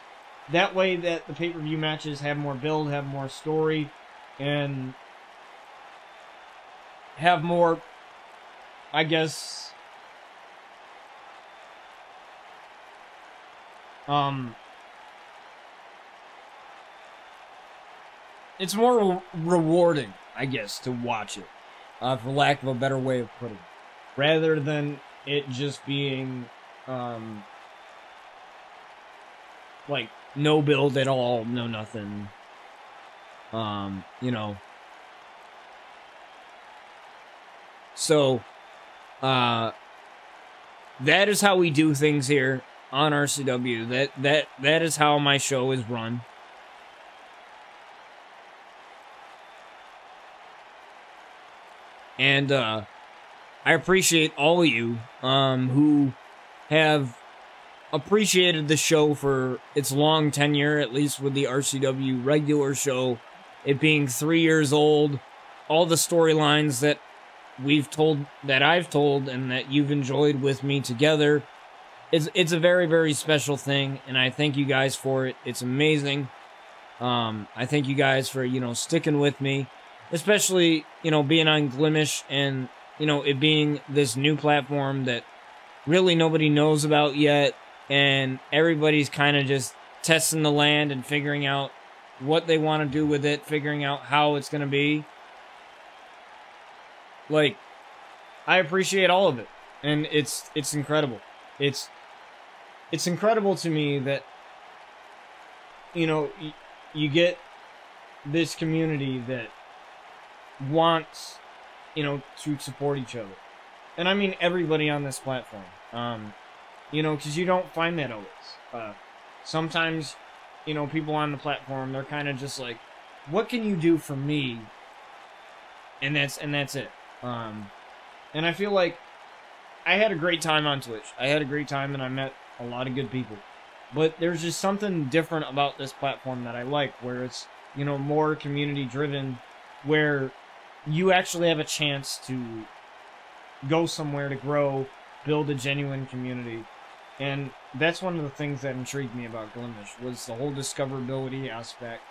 Speaker 1: That way that the pay-per-view matches have more build, have more story, and have more, I guess, it's more rewarding, I guess, to watch it, for lack of a better way of putting it, rather than it just being, like, no build at all, no nothing, you know. So, that is how we do things here on RCW. That is how my show is run. And I appreciate all of you who have appreciated the show for its long tenure, at least with the RCW regular show, it being 3 years old, all the storylines that I've told, and that you've enjoyed with me together. It's a very, very special thing, and I thank you guys for it. It's amazing. I thank you guys for, sticking with me, especially, being on Glimish and, it being this new platform that really nobody knows about yet, and everybody's kind of just testing the land and figuring out what they want to do with it, figuring out how it's going to be. Like, I appreciate all of it, and it's incredible. It's incredible to me that, you get this community that wants, to support each other. And I mean everybody on this platform. Because you don't find that always. Sometimes, people on the platform, they're kind of just like, what can you do for me? And that's it. And I feel like I had a great time on Twitch. I had a great time, and I met a lot of good people. But there's just something different about this platform that I like, where it's, more community-driven, where you actually have a chance to go somewhere to grow, build a genuine community. And that's one of the things that intrigued me about Glimish, was the whole discoverability aspect,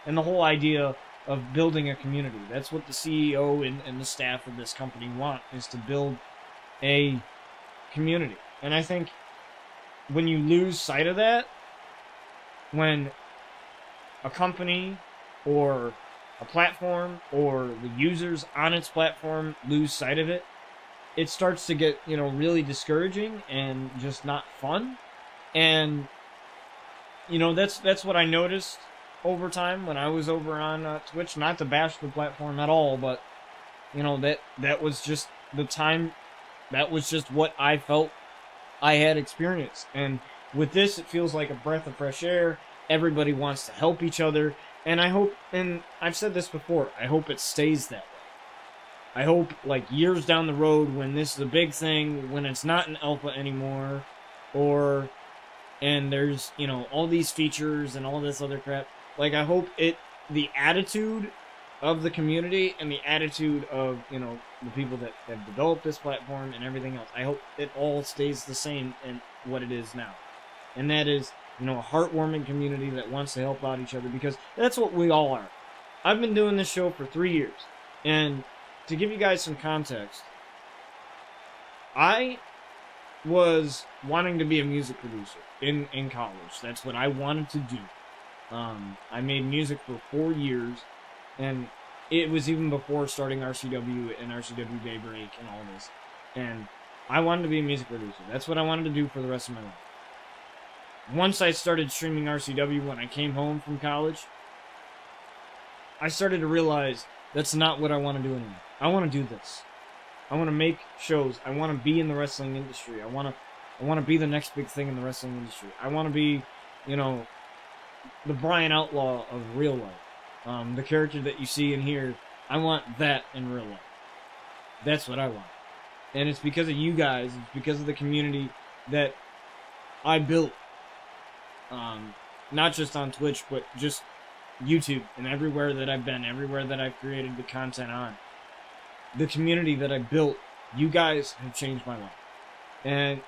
Speaker 1: and the whole idea of building a community. That's what the CEO and the staff of this company want, is to build a community. And I think when you lose sight of that, when a company or a platform or the users on its platform lose sight of it, it starts to get, really discouraging and just not fun. And, that's what I noticed over time when I was over on Twitch. Not to bash the platform at all, but, that was just the time, that was just what I felt I had experienced. And with this, it feels like a breath of fresh air. Everybody wants to help each other. And I hope, and I've said this before, I hope it stays that way. I hope, like, years down the road, when this is a big thing, when it's not an alpha anymore, and there's, all these features and all this other crap, like, I hope the attitude of the community and the attitude of, the people that have developed this platform and everything else, I hope it all stays the same in what it is now. And that is, a heartwarming community that wants to help out each other, because that's what we all are. I've been doing this show for 3 years, and to give you guys some context, I was wanting to be a music producer in college. That's what I wanted to do. I made music for 4 years, and it was even before starting RCW and RCW Daybreak and all this. And I wanted to be a music producer. That's what I wanted to do for the rest of my life. Once I started streaming RCW when I came home from college, I started to realize that's not what I want to do anymore. I want to do this. I want to make shows. I want to be in the wrestling industry. I want to be the next big thing in the wrestling industry. I want to be, the Bryant Outlaw of real life. The character that you see in here, I want that in real life. That's what I want. And it's because of you guys, it's because of the community that I built. Not just on Twitch, but just YouTube and everywhere that I've been, everywhere that I've created the content on. The community that I built, you guys have changed my life. And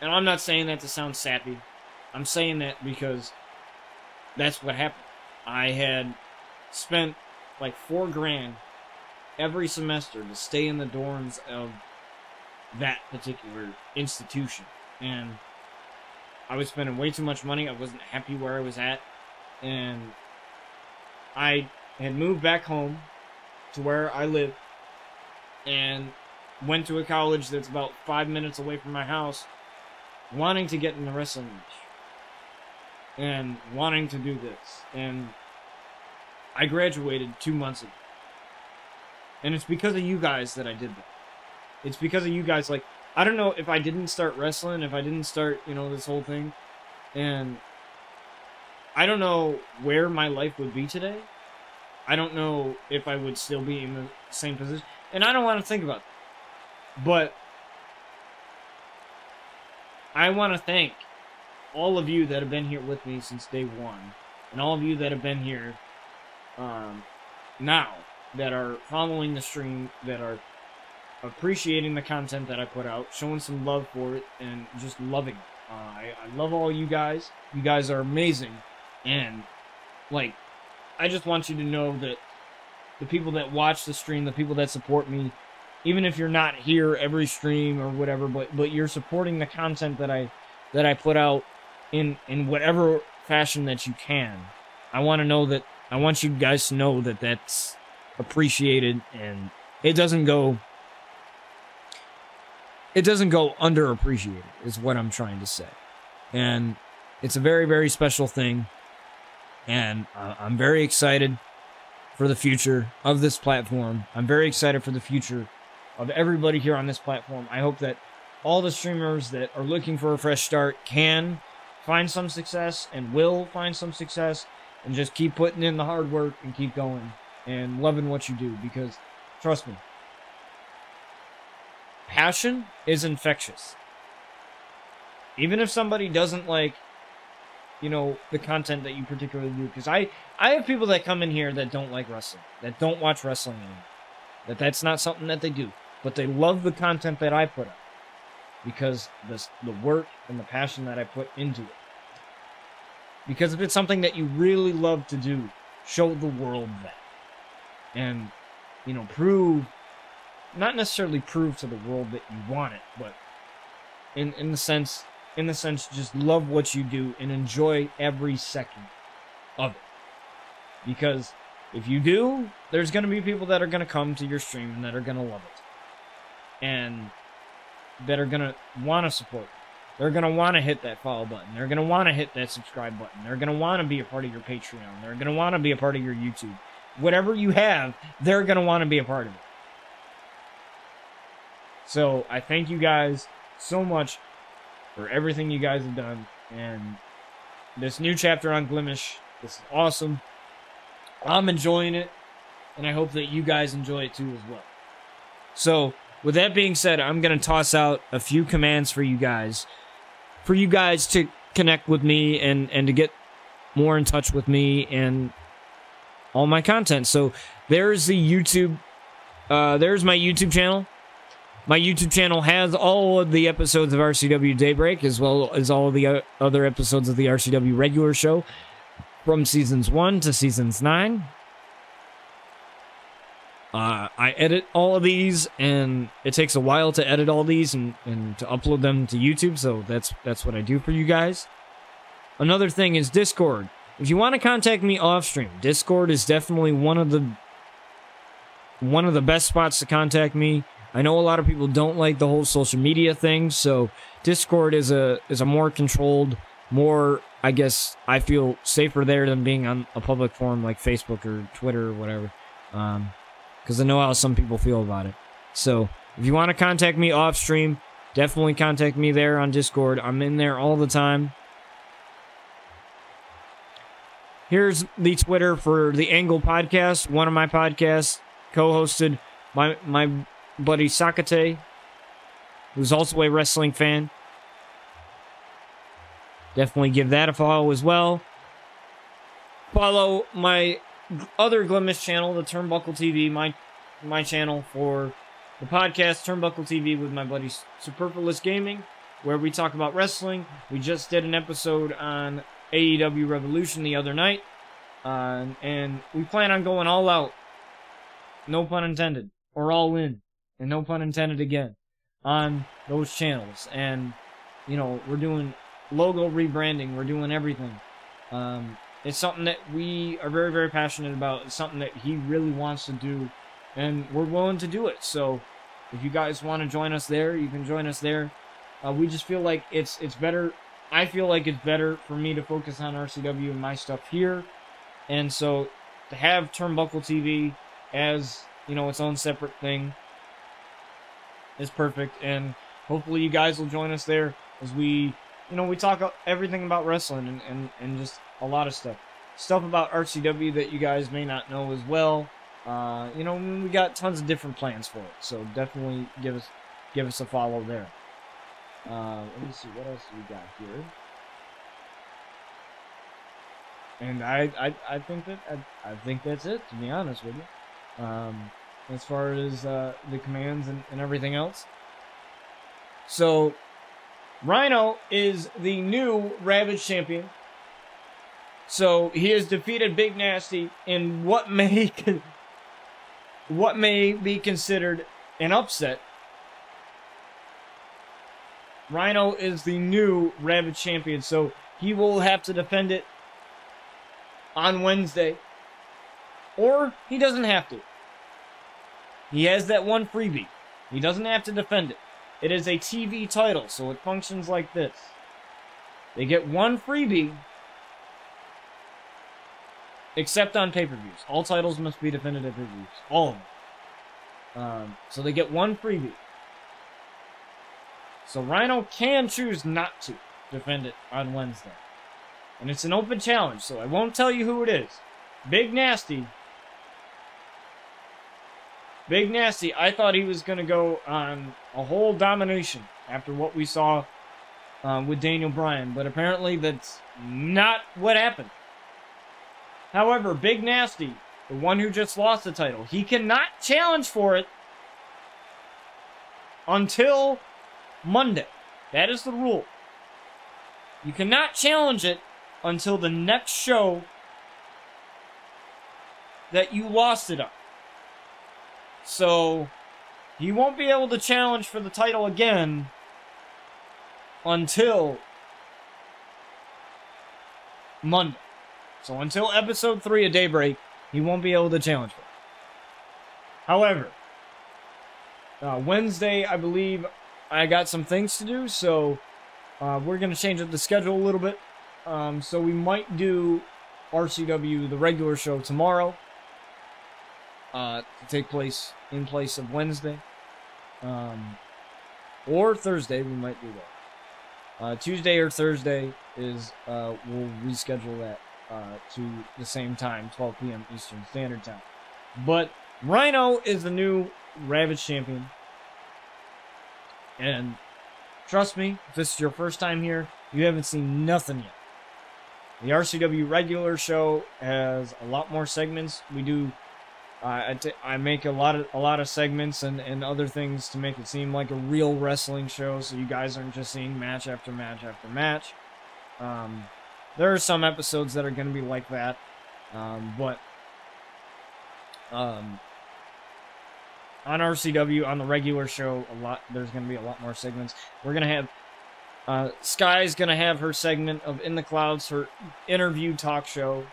Speaker 1: I'm not saying that to sound sappy. I'm saying that because that's what happened. I had spent like $4,000 every semester to stay in the dorms of that particular institution. And I was spending way too much money. I wasn't happy where I was at. And I had moved back home to where I live and went to a college that's about 5 minutes away from my house, wanting to get in the wrestling industry and wanting to do this. And I graduated 2 months ago. And it's because of you guys that I did that. It's because of you guys. Like, I don't know if I didn't start wrestling, if I didn't start, this whole thing, and I don't know where my life would be today. I don't know if I would still be in the same position. And I don't want to think about that. But I want to thank all of you that have been here with me since day one. And all of you that have been here now, that are following the stream, that are appreciating the content that I put out, showing some love for it, and just loving it. I love all you guys. You guys are amazing. And, like, I just want you to know that the people that watch the stream, the people that support me, even if you're not here every stream or whatever, but you're supporting the content that I put out in whatever fashion that you can. I want you guys to know that that's appreciated, and it doesn't go underappreciated, is what I'm trying to say. And it's a very, very special thing, and I'm very excited for the future of this platform. I'm very excited for the future of everybody here on this platform. I hope that all the streamers that are looking for a fresh start can find some success and will find some success, and just keep putting in the hard work and keep going and loving what you do, because trust me, passion is infectious. Even if somebody doesn't like, you know, the content that you particularly do, because I have people that come in here that don't like wrestling, that don't watch wrestling anymore, that's not something that they do, but they love the content that I put out, because the work and the passion that I put into it. Because if it's something that you really love to do, show the world that. And, you know, not necessarily prove to the world that you want it, but in the sense, just love what you do and enjoy every second of it. Because if you do, there's going to be people that are going to come to your stream and that are going to love it. And that are going to want to support it. They're going to want to hit that follow button. They're going to want to hit that subscribe button. They're going to want to be a part of your Patreon. They're going to want to be a part of your YouTube. Whatever you have, they're going to want to be a part of it. So, I thank you guys so much for everything you guys have done. And this new chapter on Glimish, this is awesome. I'm enjoying it. And I hope that you guys enjoy it too as well. So, with that being said, I'm going to toss out a few commands for you guys to connect with me and to get more in touch with me and all my content. So there's the YouTube, there's my YouTube channel. My YouTube channel has all of the episodes of RCW Daybreak, as well as all of the other episodes of the RCW regular show from seasons 1 to seasons 9. I edit all of these, and it takes a while to edit all these and to upload them to YouTube, so that's what I do for you guys. Another thing is Discord. If you want to contact me off stream, Discord is definitely one of the best spots to contact me. I know a lot of people don't like the whole social media thing, so Discord is a more controlled, more, I guess, I feel safer there than being on a public forum like Facebook or Twitter or whatever. Because I know how some people feel about it. So, if you want to contact me off stream, definitely contact me there on Discord. I'm in there all the time. Here's the Twitter for the Angle Podcast, one of my podcasts, co-hosted by my buddy Sakate, who's also a wrestling fan. Definitely give that a follow as well. Follow my other Glimish channel, the Turnbuckle TV, my channel for the podcast, Turnbuckle TV, with my buddy Superfluous Gaming, where we talk about wrestling. We just did an episode on AEW Revolution the other night, and we plan on going all out, no pun intended, or all in, and no pun intended again, on those channels. And, you know, we're doing logo rebranding, we're doing everything. It's something that we are very, very passionate about. It's something that he really wants to do, and we're willing to do it. So, if you guys want to join us there, you can join us there. We just feel like it's better. I feel like it's better for me to focus on RCW and my stuff here. And so, to have Turnbuckle TV as, you know, its own separate thing is perfect. And hopefully you guys will join us there as we, you know, we talk everything about wrestling and just a lot of stuff. Stuff about RCW that you guys may not know as well. You know, we got tons of different plans for it, so definitely give us a follow there. Let me see, what else do we got here? And I think that's it, to be honest with you. As far as the commands and everything else. So, Rhino is the new Ravage Champion. So, he has defeated Big Nasty in what may be considered an upset. Rhino is the new Ravage Champion, so he will have to defend it on Wednesday. Or he doesn't have to. He has that one freebie. He doesn't have to defend it. It is a TV title, so it functions like this. They get one freebie, except on pay-per-views. All titles must be defended at pay-per-views. All of them. So they get one freebie. So Rhino can choose not to defend it on Wednesday. And it's an open challenge, so I won't tell you who it is. Big Nasty, I thought he was going to go on a whole domination after what we saw with Daniel Bryan, but apparently that's not what happened. However, Big Nasty, the one who just lost the title, he cannot challenge for it until Monday. That is the rule. You cannot challenge it until the next show that you lost it on. So, he won't be able to challenge for the title again until Monday. So, until episode 3 of Daybreak, he won't be able to challenge for it. However, Wednesday, I believe, I got some things to do, so we're going to change up the schedule a little bit. So we might do RCW, the regular show, tomorrow. To take place in place of Wednesday. Or Thursday, we might do that. Tuesday or Thursday is, we'll reschedule that to the same time, 12 p.m. Eastern Standard Time. But Rhino is the new Ravage Champion. And trust me, if this is your first time here, you haven't seen nothing yet. The RCW regular show has a lot more segments. We do, I make a lot of segments and other things to make it seem like a real wrestling show, so you guys aren't just seeing match after match after match. There are some episodes that are going to be like that, but on RCW, on the regular show, there's going to be a lot more segments. We're going to have, Sky's going to have her segment of In the Clouds, her interview talk show,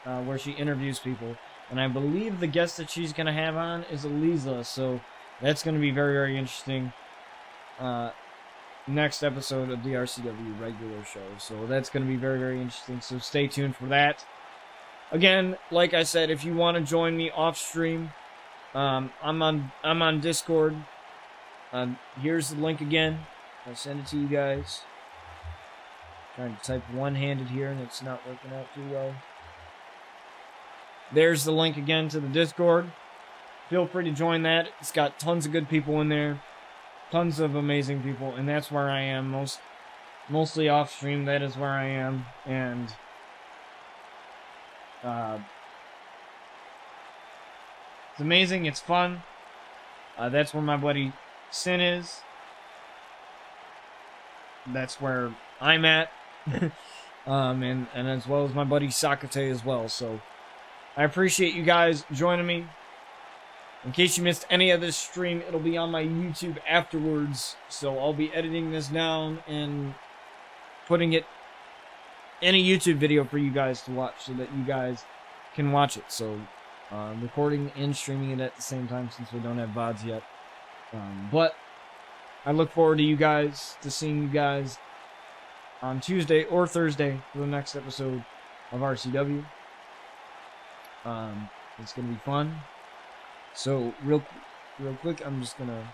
Speaker 1: where she interviews people. And I believe the guest that she's going to have on is Aleister, so that's going to be very, very interesting. Next episode of the RCW regular show. So that's going to be very, very interesting, so stay tuned for that. Again, like I said, if you want to join me off stream, I'm on Discord. Here's the link again. I'll send it to you guys. Trying to type one-handed here and it's not working out too well. There's the link again to the Discord. Feel free to join that. It's got tons of good people in there. Tons of amazing people, and that's where I am mostly off stream. That is where I am, and it's amazing. It's fun. That's where my buddy Sin is. That's where I'm at. And as well as my buddy Sakate as well. So I appreciate you guys joining me. In case you missed any of this stream, it'll be on my YouTube afterwards. So I'll be editing this down and putting it in a YouTube video for you guys to watch so that you guys can watch it. So recording and streaming it at the same time since we don't have VODs yet. But I look forward to seeing you guys on Tuesday or Thursday for the next episode of RCW. It's going to be fun. So, real quick, I'm just going to